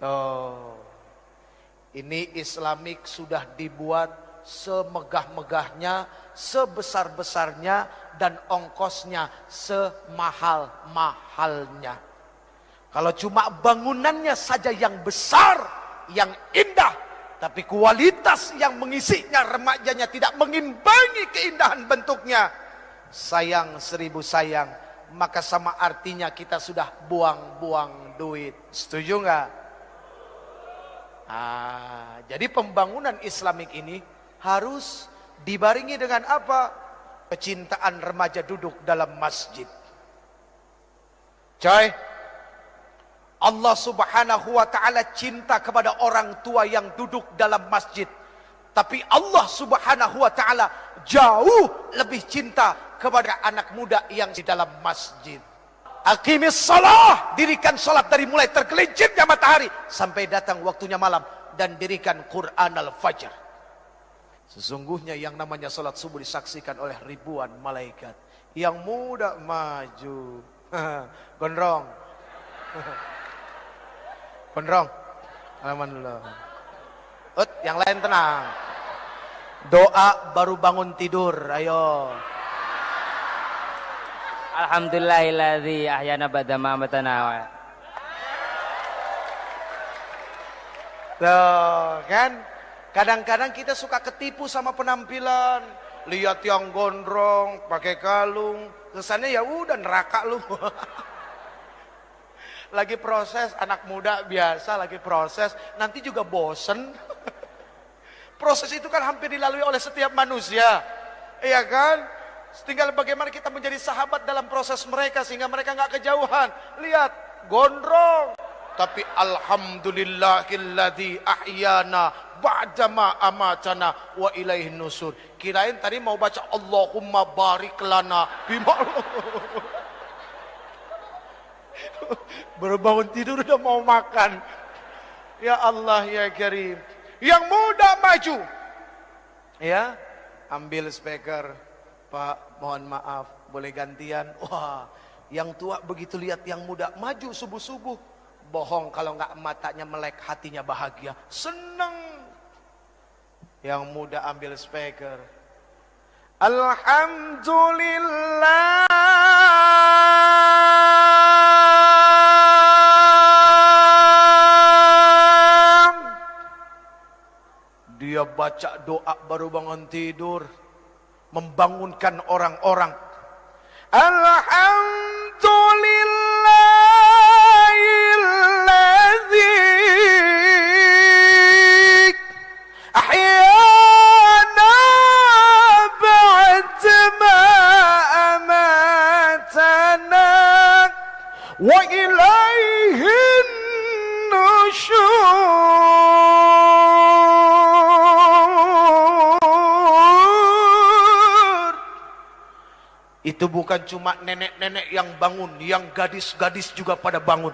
Oh, ini Islamik sudah dibuat semegah-megahnya, sebesar-besarnya, dan ongkosnya semahal-mahalnya. Kalau cuma bangunannya saja yang besar, yang indah, tapi kualitas yang mengisinya, remajanya tidak mengimbangi keindahan bentuknya, sayang 1000 sayang, maka sama artinya kita sudah buang-buang duit. Setuju nggak? Jadi pembangunan Islamik ini harus dibarengi dengan apa? Kecintaan remaja duduk dalam masjid. Coy, Allah subhanahu wa ta'ala cinta kepada orang tua yang duduk dalam masjid. Tapi Allah subhanahu wa ta'ala jauh lebih cinta kepada anak muda yang di dalam masjid. Aqimis shalah, dirikan salat dari mulai tergelincirnya matahari sampai datang waktunya malam, dan dirikan Quran al-Fajr. Sesungguhnya yang namanya salat subuh disaksikan oleh ribuan malaikat. Yang muda maju. Gondrong. Gondrong. Alhamdulillah. Yang lain tenang. Doa baru bangun tidur, ayo. Alhamdulillahilladzi ahyana ba'da ma amatana. Tuh, kan? Kadang-kadang kita suka ketipu sama penampilan. Lihat yang gondrong, pakai kalung, kesannya ya udah neraka lu. Lagi proses, anak muda biasa lagi proses, nanti juga bosen. Proses itu kan hampir dilalui oleh setiap manusia. Iya kan? Tinggal bagaimana kita menjadi sahabat dalam proses mereka sehingga mereka nggak kejauhan. Lihat, gondrong. Tapi alhamdulillahilladzi ahyana ba'dama amatana wa ilaihin nusur. Kirain tadi mau baca Allahumma barik lana bima. Baru bangun tidur udah mau makan. Ya Allah ya Karim. Yang muda maju. Ya, ambil speaker. Pak, mohon maaf, boleh gantian? Wah, yang tua begitu lihat yang muda maju subuh-subuh. Bohong kalau nggak matanya melek, hatinya bahagia, seneng. Yang muda ambil speaker. Alhamdulillah. Dia baca doa baru bangun tidur, membangunkan orang-orang. Alhamdulillahilladzi ahyana ba'dama amatana wa ilaihin nusyur. Itu bukan cuma nenek-nenek yang bangun, yang gadis-gadis juga pada bangun.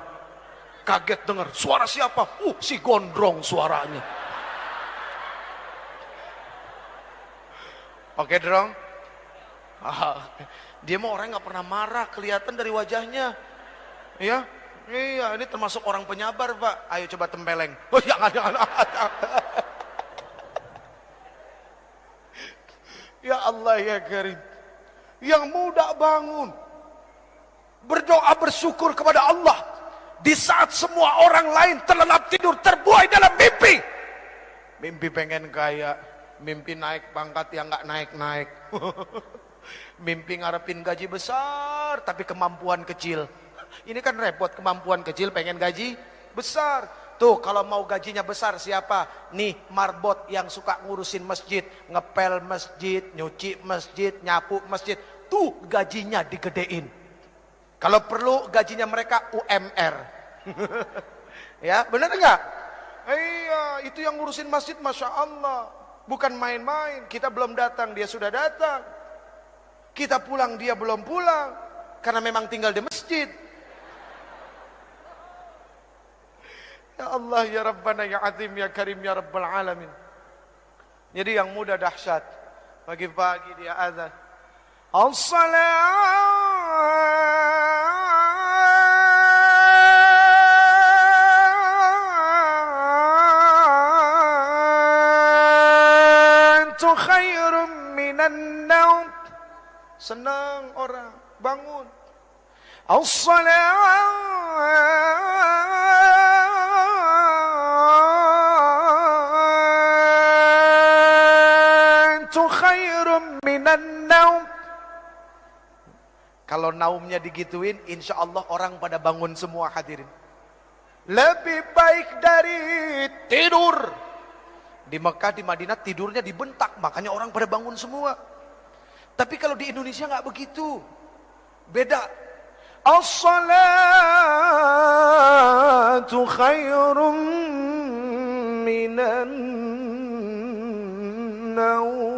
Kaget dengar, suara siapa? Si gondrong suaranya. Oke, Drong. Dia mah orang nggak pernah marah, kelihatan dari wajahnya. Ya, iya, ini termasuk orang penyabar, Pak. Ayo coba tempeleng. Jangan. Ya Allah ya Karim. Yang muda bangun, berdoa bersyukur kepada Allah di saat semua orang lain terlelap tidur, terbuai dalam mimpi. Mimpi pengen kaya, mimpi naik pangkat yang nggak naik-naik. Mimpi ngarepin gaji besar tapi kemampuan kecil. Ini kan repot, kemampuan kecil pengen gaji besar. Tuh kalau mau gajinya besar siapa? Nih marbot yang suka ngurusin masjid, ngepel masjid, nyuci masjid, nyapu masjid. Tuh gajinya digedein. Kalau perlu gajinya mereka UMR. Ya benar enggak? Iya, itu yang ngurusin masjid, Masya Allah. Bukan main-main. Kita belum datang, dia sudah datang. Kita pulang, dia belum pulang. Karena memang tinggal di masjid. Ya Allah, ya Rabbana, ya Azim, ya Karim, ya Rabbal Alamin. Jadi yang muda dahsyat. Pagi-pagi dia azan. As-salatu khairum minan naum. Senang orang bangun. As-salatu khairum minan naum. Kalau naumnya digituin, insya Allah orang pada bangun semua hadirin. Lebih baik dari tidur. Di Mekah, di Madinah tidurnya dibentak, makanya orang pada bangun semua. Tapi kalau di Indonesia nggak begitu, beda. As-salatu khairum minan naum.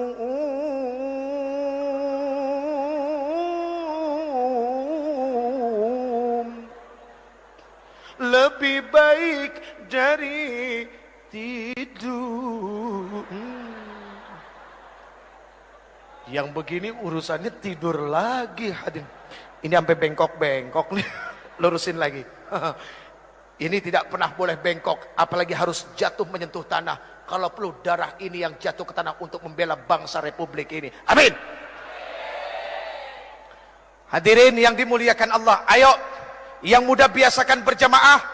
Lebih baik dari tidur. Yang begini urusannya tidur lagi hadirin. Ini sampai bengkok-bengkok nih. Lurusin lagi. Ini tidak pernah boleh bengkok, apalagi harus jatuh menyentuh tanah. Kalau perlu darah ini yang jatuh ke tanah untuk membela bangsa Republik ini. Amin. Hadirin yang dimuliakan Allah, ayo yang muda biasakan berjamaah.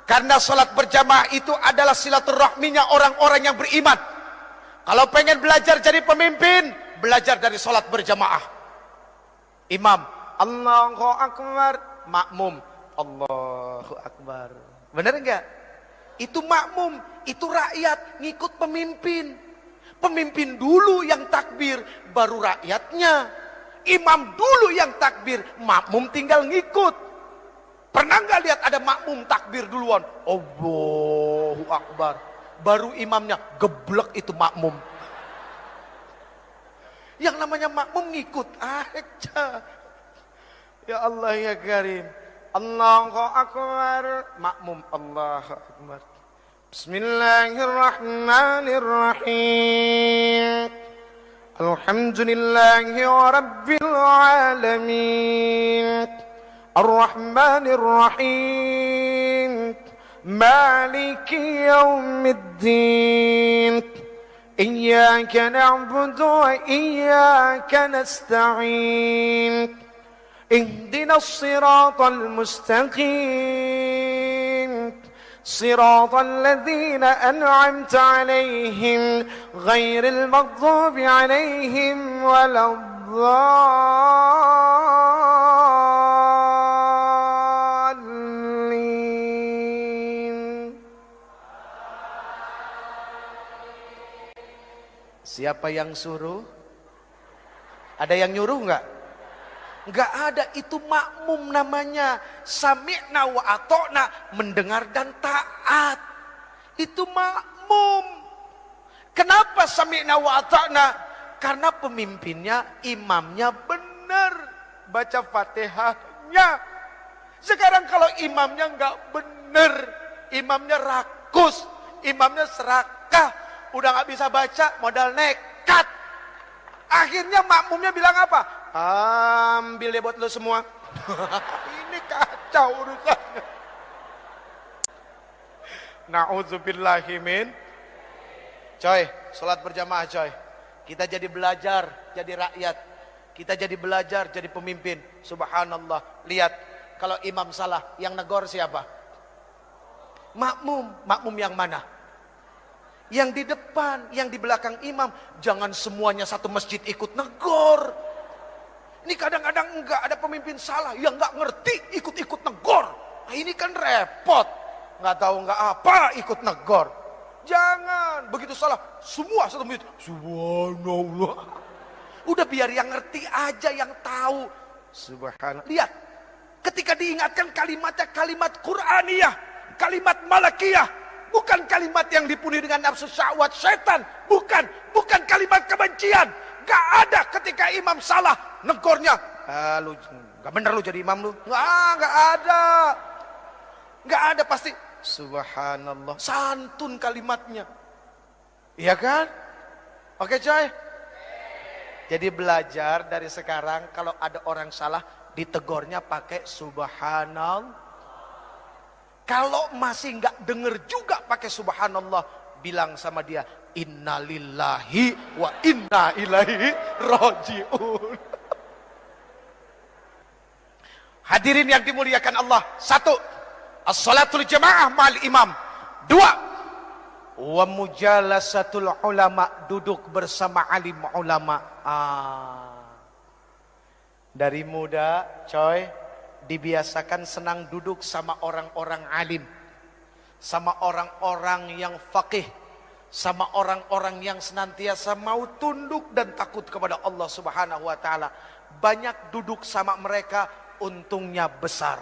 Karena salat berjamaah itu adalah silaturahminya orang-orang yang beriman. Kalau pengen belajar jadi pemimpin, belajar dari salat berjamaah. Imam, Allahu Akbar, makmum, Allahu Akbar. Benar enggak? Itu makmum, itu rakyat ngikut pemimpin. Pemimpin dulu yang takbir, baru rakyatnya. Imam dulu yang takbir, makmum tinggal ngikut. Pernah nggak lihat ada makmum takbir duluan? Allahu Akbar. Baru imamnya geblek itu makmum. Yang namanya makmum ngikut aja. Ya Allah ya Karim. Allahu Akbar. Makmum Allahu Akbar. Bismillahirrahmanirrahim. Alhamdulillahi Rabbil Alamin. الرحمن الرحيم مالك يوم الدين إياك نعبد وإياك نستعين اهدنا الصراط المستقيم صراط الذين أنعمت عليهم غير المغضوب عليهم ولا Siapa yang suruh? Ada yang nyuruh enggak? Enggak ada, itu makmum namanya. Sami'na wa ata'na, mendengar dan taat. Itu makmum. Kenapa sami'na wa ata'na? Karena pemimpinnya, imamnya benar baca Fatihahnya. Sekarang kalau imamnya enggak benar, imamnya rakus, imamnya serakah, udah nggak bisa baca, modal nekat. Akhirnya makmumnya bilang apa? Ambil deh buat lo semua. Ini kacau urusannya. Na'udzubillahimin. Coy, sholat berjamaah coy. Kita jadi belajar, jadi rakyat. Kita jadi belajar, jadi pemimpin. Subhanallah. Lihat, kalau imam salah, yang negor siapa? Makmum. Makmum yang mana? Yang di depan, yang di belakang imam. Jangan semuanya satu masjid ikut negor. Ini kadang-kadang enggak, ada pemimpin salah yang enggak ngerti ikut-ikut negor. Nah, ini kan repot. Enggak tahu enggak apa ikut negor. Jangan, begitu salah semua satu masjid. Subhanallah. Udah biar yang ngerti aja, yang tahu. Subhanallah. Lihat, ketika diingatkan kalimatnya kalimat Qur'aniyah, kalimat Malakiyah. Bukan kalimat yang dipenuhi dengan nafsu syahwat setan. Bukan kalimat kebencian. Gak ada ketika imam salah negornya. Lu gak bener lu jadi imam lu. Gak ada. Gak ada pasti. Subhanallah. Santun kalimatnya. Iya kan? Oke coy. Jadi belajar dari sekarang kalau ada orang salah ditegornya pakai subhanallah. Kalau masih nggak denger juga pakai subhanallah, bilang sama dia, innalillahi wa inna ilaihi rajiun. Hadirin yang dimuliakan Allah. 1. As-salatul jamaah ma'al imam. 2. Wa mujalasatul ulama, duduk bersama alim ulama. Dari muda, coy, dibiasakan senang duduk sama orang-orang alim, sama orang-orang yang faqih, sama orang-orang yang senantiasa mau tunduk dan takut kepada Allah Subhanahu wa taala. Banyak duduk sama mereka, untungnya besar.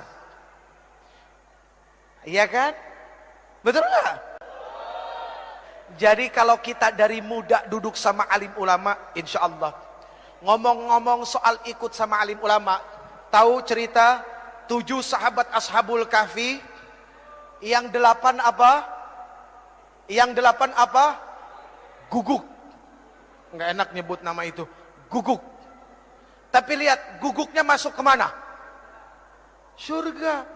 Iya kan? Betul enggak? Jadi kalau kita dari muda duduk sama alim ulama, insya Allah. Ngomong-ngomong soal ikut sama alim ulama, tahu cerita 7 sahabat Ashabul Kahfi? Yang 8 apa? Yang 8 apa? Guguk. Nggak enak nyebut nama itu. Guguk. Tapi lihat, guguknya masuk kemana? Surga.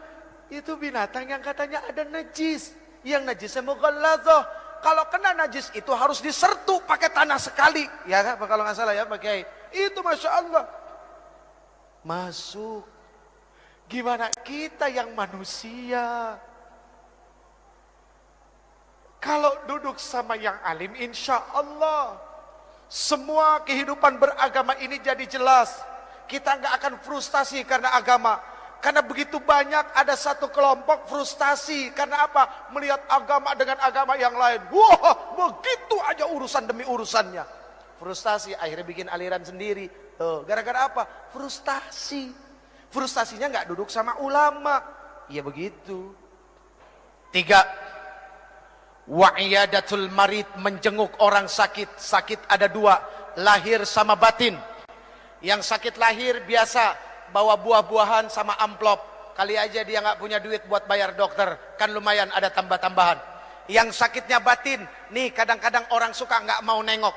Itu binatang yang katanya ada najis. Yang najisnya mughalladhah. Kalau kena najis itu harus disertu pakai tanah sekali. Ya kan? Kalau nggak salah ya Pak Kiai. Itu Masya Allah. Masuk. Gimana kita yang manusia? Kalau duduk sama yang alim, insya Allah semua kehidupan beragama ini jadi jelas. Kita nggak akan frustasi karena agama. Karena begitu banyak ada satu kelompok frustasi. Karena apa? Melihat agama dengan agama yang lain. Wah, begitu aja urusan demi urusannya. Frustasi, akhirnya bikin aliran sendiri. Gara-gara apa? Frustasi. Frustasinya nggak duduk sama ulama. Ya begitu. 3. Wa'iyadatul marid, menjenguk orang sakit. Sakit ada 2, lahir sama batin. Yang sakit lahir biasa bawa buah-buahan sama amplop. Kali aja dia nggak punya duit buat bayar dokter, kan lumayan ada tambah-tambahan. Yang sakitnya batin, nih kadang-kadang orang suka nggak mau nengok.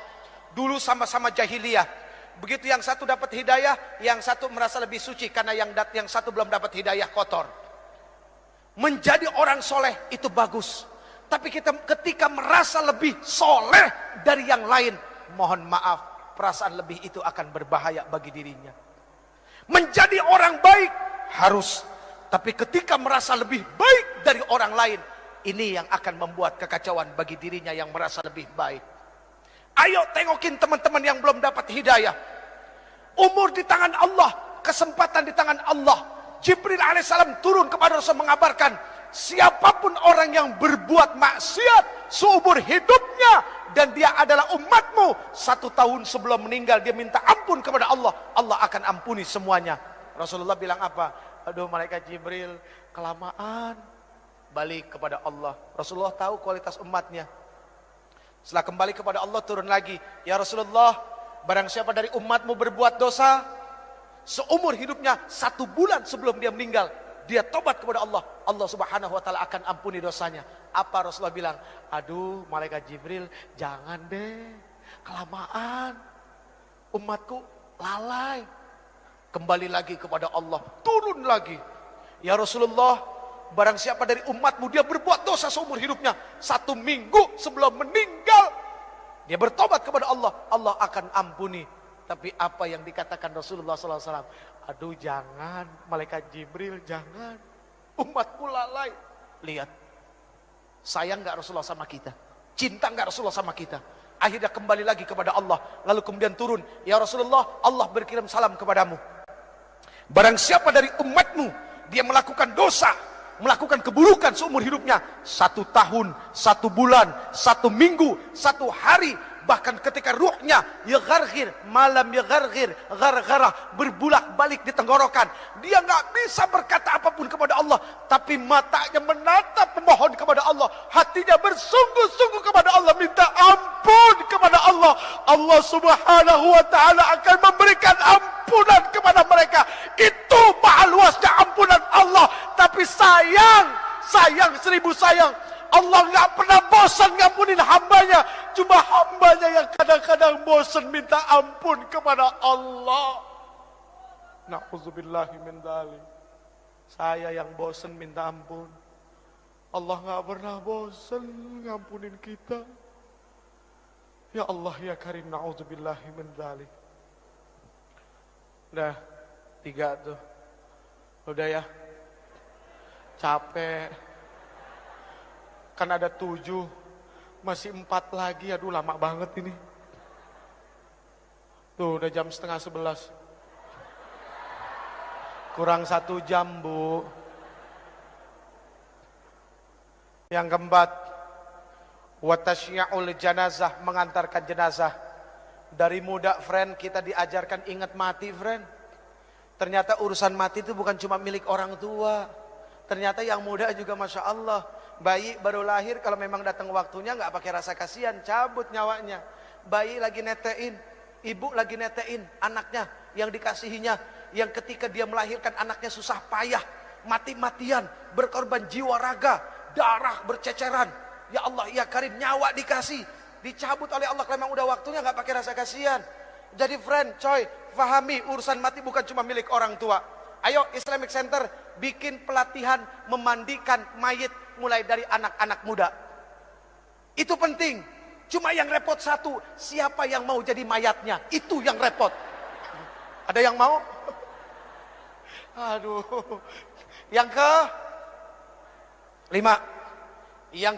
Dulu sama-sama jahiliyah. Begitu yang satu dapat hidayah, yang satu merasa lebih suci karena yang satu belum dapat hidayah kotor. Menjadi orang soleh itu bagus. Tapi kita ketika merasa lebih soleh dari yang lain, mohon maaf, perasaan lebih itu akan berbahaya bagi dirinya. Menjadi orang baik harus, tapi ketika merasa lebih baik dari orang lain, ini yang akan membuat kekacauan bagi dirinya yang merasa lebih baik. Ayo tengokin teman-teman yang belum dapat hidayah. Umur di tangan Allah, kesempatan di tangan Allah. Jibril alaihissalam turun kepada Rasul mengabarkan, siapapun orang yang berbuat maksiat seumur hidupnya dan dia adalah umatmu, 1 tahun sebelum meninggal dia minta ampun kepada Allah, Allah akan ampuni semuanya. Rasulullah bilang apa? Aduh malaikat Jibril, kelamaan. Balik kepada Allah. Rasulullah tahu kualitas umatnya. Setelah kembali kepada Allah turun lagi, ya Rasulullah, barang siapa dari umatmu berbuat dosa seumur hidupnya, 1 bulan sebelum dia meninggal dia tobat kepada Allah, Allah Subhanahu wa taala akan ampuni dosanya. Apa Rasulullah bilang? Aduh malaikat Jibril, jangan deh, kelamaan, umatku lalai. Kembali lagi kepada Allah, turun lagi, ya Rasulullah, barang siapa dari umatmu dia berbuat dosa seumur hidupnya, 1 minggu sebelum meninggal dia bertobat kepada Allah, Allah akan ampuni. Tapi apa yang dikatakan Rasulullah SAW? Aduh jangan, malaikat Jibril jangan, umatku lalai. Lihat, sayang gak Rasulullah sama kita? Cinta enggak Rasulullah sama kita? Akhirnya kembali lagi kepada Allah. Lalu kemudian turun, ya Rasulullah, Allah berkirim salam kepadamu. Barang siapa dari umatmu, dia melakukan dosa, melakukan keburukan seumur hidupnya, 1 tahun, 1 bulan, 1 minggu, 1 hari, bahkan ketika ruhnya yagargir, malam yagargir, gargarah, berbulak-balik di tenggorokan, dia nggak bisa berkata apapun kepada Allah, tapi matanya menatap memohon kepada Allah, hatinya bersungguh-sungguh kepada Allah, minta ampun kepada Allah. Allah Subhanahu wa taala akan memberikan ampunan kepada mereka. Itu maha luasnya ampunan Allah. Tapi sayang 1000 sayang, Allah nggak pernah bosan ngampunin hambanya. Cuma hambanya yang kadang-kadang bosan minta ampun kepada Allah. Na'udzubillahi min dzalik. Saya yang bosan minta ampun. Allah nggak pernah bosan ngampunin kita. Ya Allah ya Karim, na'udzubillahi min dzalik. Udah 3 tuh. Udah ya. Capek. Kan ada 7, masih 4 lagi. Aduh lama banget ini. Tuh udah jam setengah 11. Kurang 1 jam Bu. Yang keempat, watasyi'ul janazah, mengantarkan jenazah. Dari muda friend kita diajarkan ingat mati friend. Ternyata urusan mati itu bukan cuma milik orang tua. Ternyata yang muda juga Masya Allah. Bayi baru lahir, kalau memang datang waktunya nggak pakai rasa kasihan, cabut nyawanya. Bayi lagi netein, ibu lagi netein anaknya yang dikasihinya, yang ketika dia melahirkan anaknya susah payah, mati-matian, berkorban jiwa raga, darah berceceran. Ya Allah ya Karim, nyawa dikasih, dicabut oleh Allah kalau memang udah waktunya, nggak pakai rasa kasihan. Jadi friend, coy, fahami urusan mati bukan cuma milik orang tua. Ayo Islamic Center bikin pelatihan memandikan mayit mulai dari anak-anak muda. Itu penting. Cuma yang repot satu, siapa yang mau jadi mayatnya? Itu yang repot. Ada yang mau? Aduh. Yang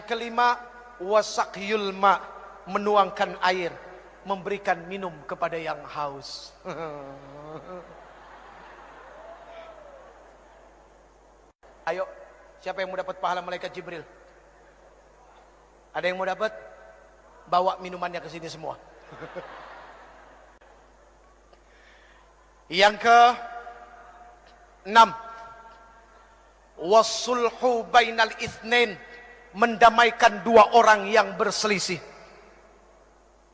kelima, wasakyul ma, menuangkan air, memberikan minum kepada yang haus. Ayo, siapa yang mau dapat pahala malaikat Jibril? Ada yang mau dapat? Bawa minumannya ke sini semua. Yang ke-6, wasulhu bainal itsnain, mendamaikan 2 orang yang berselisih.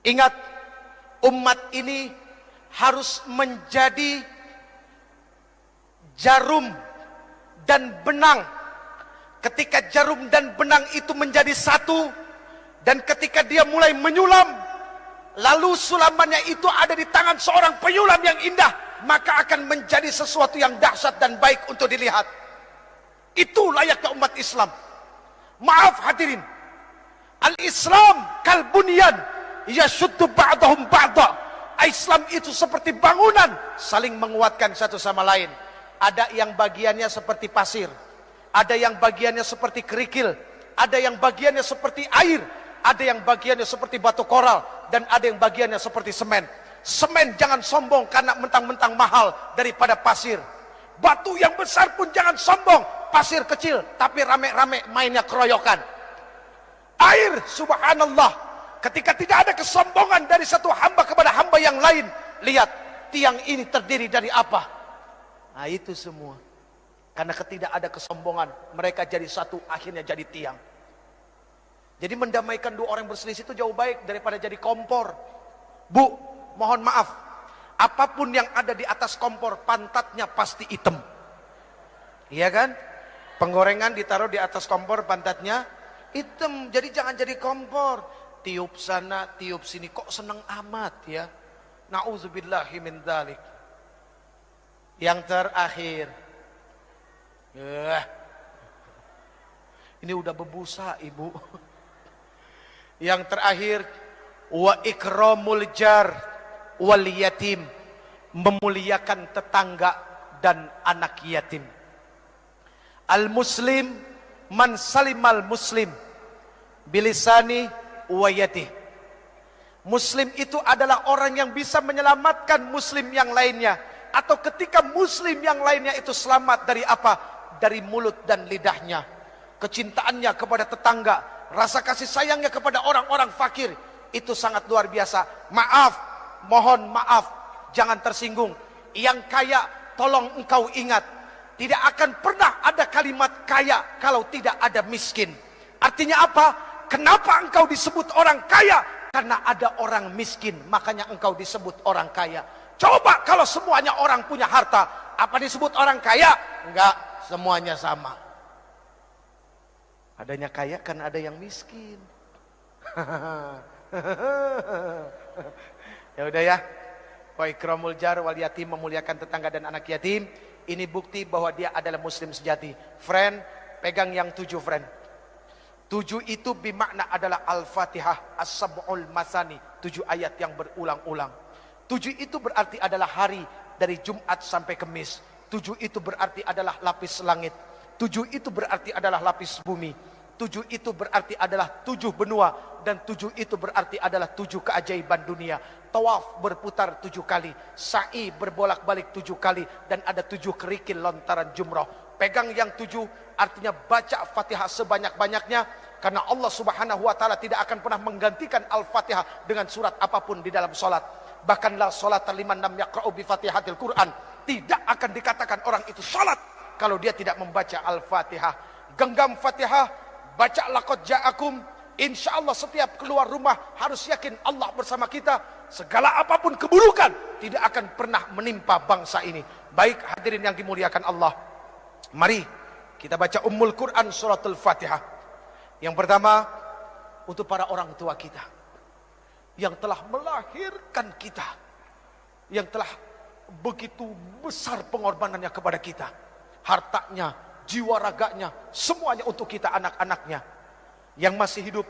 Ingat, umat ini harus menjadi jarum dan benang. Ketika jarum dan benang itu menjadi satu, dan ketika dia mulai menyulam, lalu sulamannya itu ada di tangan seorang penyulam yang indah, maka akan menjadi sesuatu yang dahsyat dan baik untuk dilihat. Itu layaknya umat Islam. Maaf hadirin, al-Islam kalbunyan yashuddu ba'dahum ba'da. Islam itu seperti bangunan, saling menguatkan satu sama lain. Ada yang bagiannya seperti pasir, ada yang bagiannya seperti kerikil, ada yang bagiannya seperti air, ada yang bagiannya seperti batu koral, dan ada yang bagiannya seperti semen. Semen jangan sombong karena mentang-mentang mahal daripada pasir. Batu yang besar pun jangan sombong, pasir kecil tapi rame-rame mainnya keroyokan. Air, subhanallah, ketika tidak ada kesombongan dari satu hamba kepada hamba yang lain. Lihat, tiang ini terdiri dari apa? Nah itu semua karena tidak ada kesombongan, mereka jadi satu, akhirnya jadi tiang. Jadi mendamaikan 2 orang berselisih itu jauh baik daripada jadi kompor. Bu, mohon maaf, apapun yang ada di atas kompor, pantatnya pasti hitam. Iya kan? Penggorengan ditaruh di atas kompor, pantatnya hitam. Jadi jangan jadi kompor. Tiup sana, tiup sini, kok seneng amat ya. Na'udzubillahi min dzalik. Yang terakhir, ini udah berbusa ibu. Yang terakhir, wa ikramul jar wal yatim, memuliakan tetangga dan anak yatim. Al muslim man salimal muslim bilisani wayatih. Muslim itu adalah orang yang bisa menyelamatkan muslim yang lainnya, atau ketika muslim yang lainnya itu selamat dari apa? Dari mulut dan lidahnya. Kecintaannya kepada tetangga, rasa kasih sayangnya kepada orang-orang fakir, itu sangat luar biasa. Maaf, mohon maaf, jangan tersinggung. Yang kaya, tolong engkau ingat, tidak akan pernah ada kalimat kaya kalau tidak ada miskin. Artinya apa? Kenapa engkau disebut orang kaya? Karena ada orang miskin, makanya engkau disebut orang kaya. Coba kalau semuanya orang punya harta, apa disebut orang kaya? Enggak, semuanya sama. Adanya kaya karena ada yang miskin. Ya udah ya. Wa ikramul jar wal yatim, memuliakan tetangga dan anak yatim. Ini bukti bahwa dia adalah muslim sejati. Friend, pegang yang 7 friend. 7 itu bermakna adalah Al-Fatihah, As-Sab'ul Masani, 7 ayat yang berulang-ulang. 7 itu berarti adalah hari dari Jumat sampai Kamis. 7 itu berarti adalah lapis langit. 7 itu berarti adalah lapis bumi. 7 itu berarti adalah 7 benua. Dan 7 itu berarti adalah 7 keajaiban dunia. Tawaf berputar 7 kali. Sa'i berbolak-balik 7 kali. Dan ada 7 kerikil lontaran jumrah. Pegang yang 7, artinya baca Fatihah sebanyak-banyaknya. Karena Allah subhanahu wa ta'ala tidak akan pernah menggantikan Al-Fatihah dengan surat apapun di dalam solat. Bahkan la sholata liman lam yaqra'u bi Fatihatil Quran. Tidak akan dikatakan orang itu solat kalau dia tidak membaca Al-Fatihah. Genggam Fatihah, baca laqad ja'akum. Insya Allah setiap keluar rumah harus yakin Allah bersama kita. Segala apapun keburukan tidak akan pernah menimpa bangsa ini. Baik hadirin yang dimuliakan Allah, mari kita baca Ummul Quran suratul Fatihah. Yang pertama, untuk para orang tua kita yang telah melahirkan kita, yang telah begitu besar pengorbanannya kepada kita, hartanya, jiwa raganya, semuanya untuk kita anak-anaknya yang masih hidup.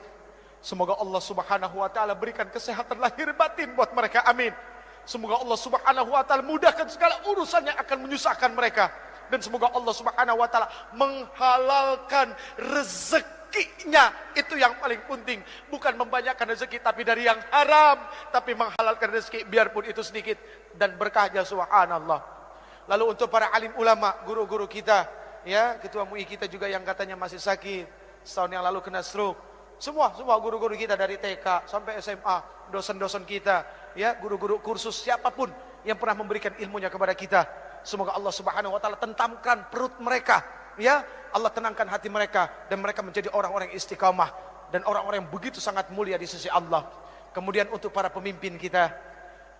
Semoga Allah subhanahu wa ta'ala berikan kesehatan lahir batin buat mereka, amin. Semoga Allah subhanahu wa ta'ala mudahkan segala urusan yang akan menyusahkan mereka. Dan semoga Allah subhanahu wa ta'ala menghalalkan rezekinya. Itu yang paling penting. Bukan membanyakkan rezeki tapi dari yang haram, tapi menghalalkan rezeki biarpun itu sedikit dan berkahnya, subhanallah. Lalu untuk para alim ulama, guru-guru kita, ya, ketua MUI kita juga yang katanya masih sakit, setahun yang lalu kena stroke. Semua guru-guru kita dari TK sampai SMA, dosen-dosen kita, ya, guru-guru kursus, siapapun yang pernah memberikan ilmunya kepada kita, semoga Allah subhanahu wa ta'ala tentamkan perut mereka, ya, Allah tenangkan hati mereka, dan mereka menjadi orang-orang yang istiqamah dan orang-orang yang begitu sangat mulia di sisi Allah. Kemudian untuk para pemimpin kita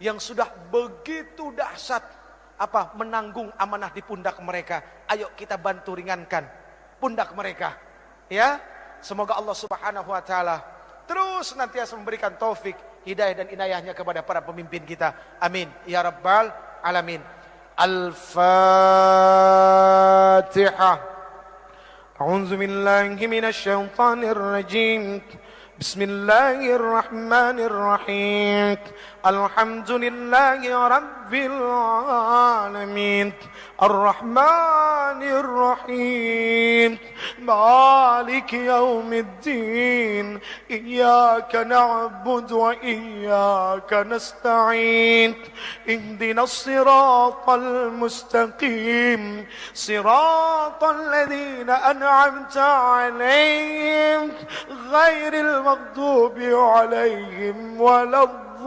yang sudah begitu dahsyat menanggung amanah di pundak mereka, ayo kita bantu ringankan pundak mereka, ya. Semoga Allah subhanahu wa ta'ala terus nantiasa memberikan taufik, hidayah dan inayahnya kepada para pemimpin kita, amin ya rabbal alamin. Al-Fatihah. A'udzu billahi minasy syaithanir rajim. Bismillahirrahmanirrahim. Alhamdulillahi rabbil alamin. Ar-Rahmanir Rahim. Maliki yaumiddin. Iyyaka na'budu wa iyyaka nasta'in. Ihdinas siratal mustaqim. Siratal ladzina an'amta 'alaihim ghairil maghdubi 'alaihim waladdallin.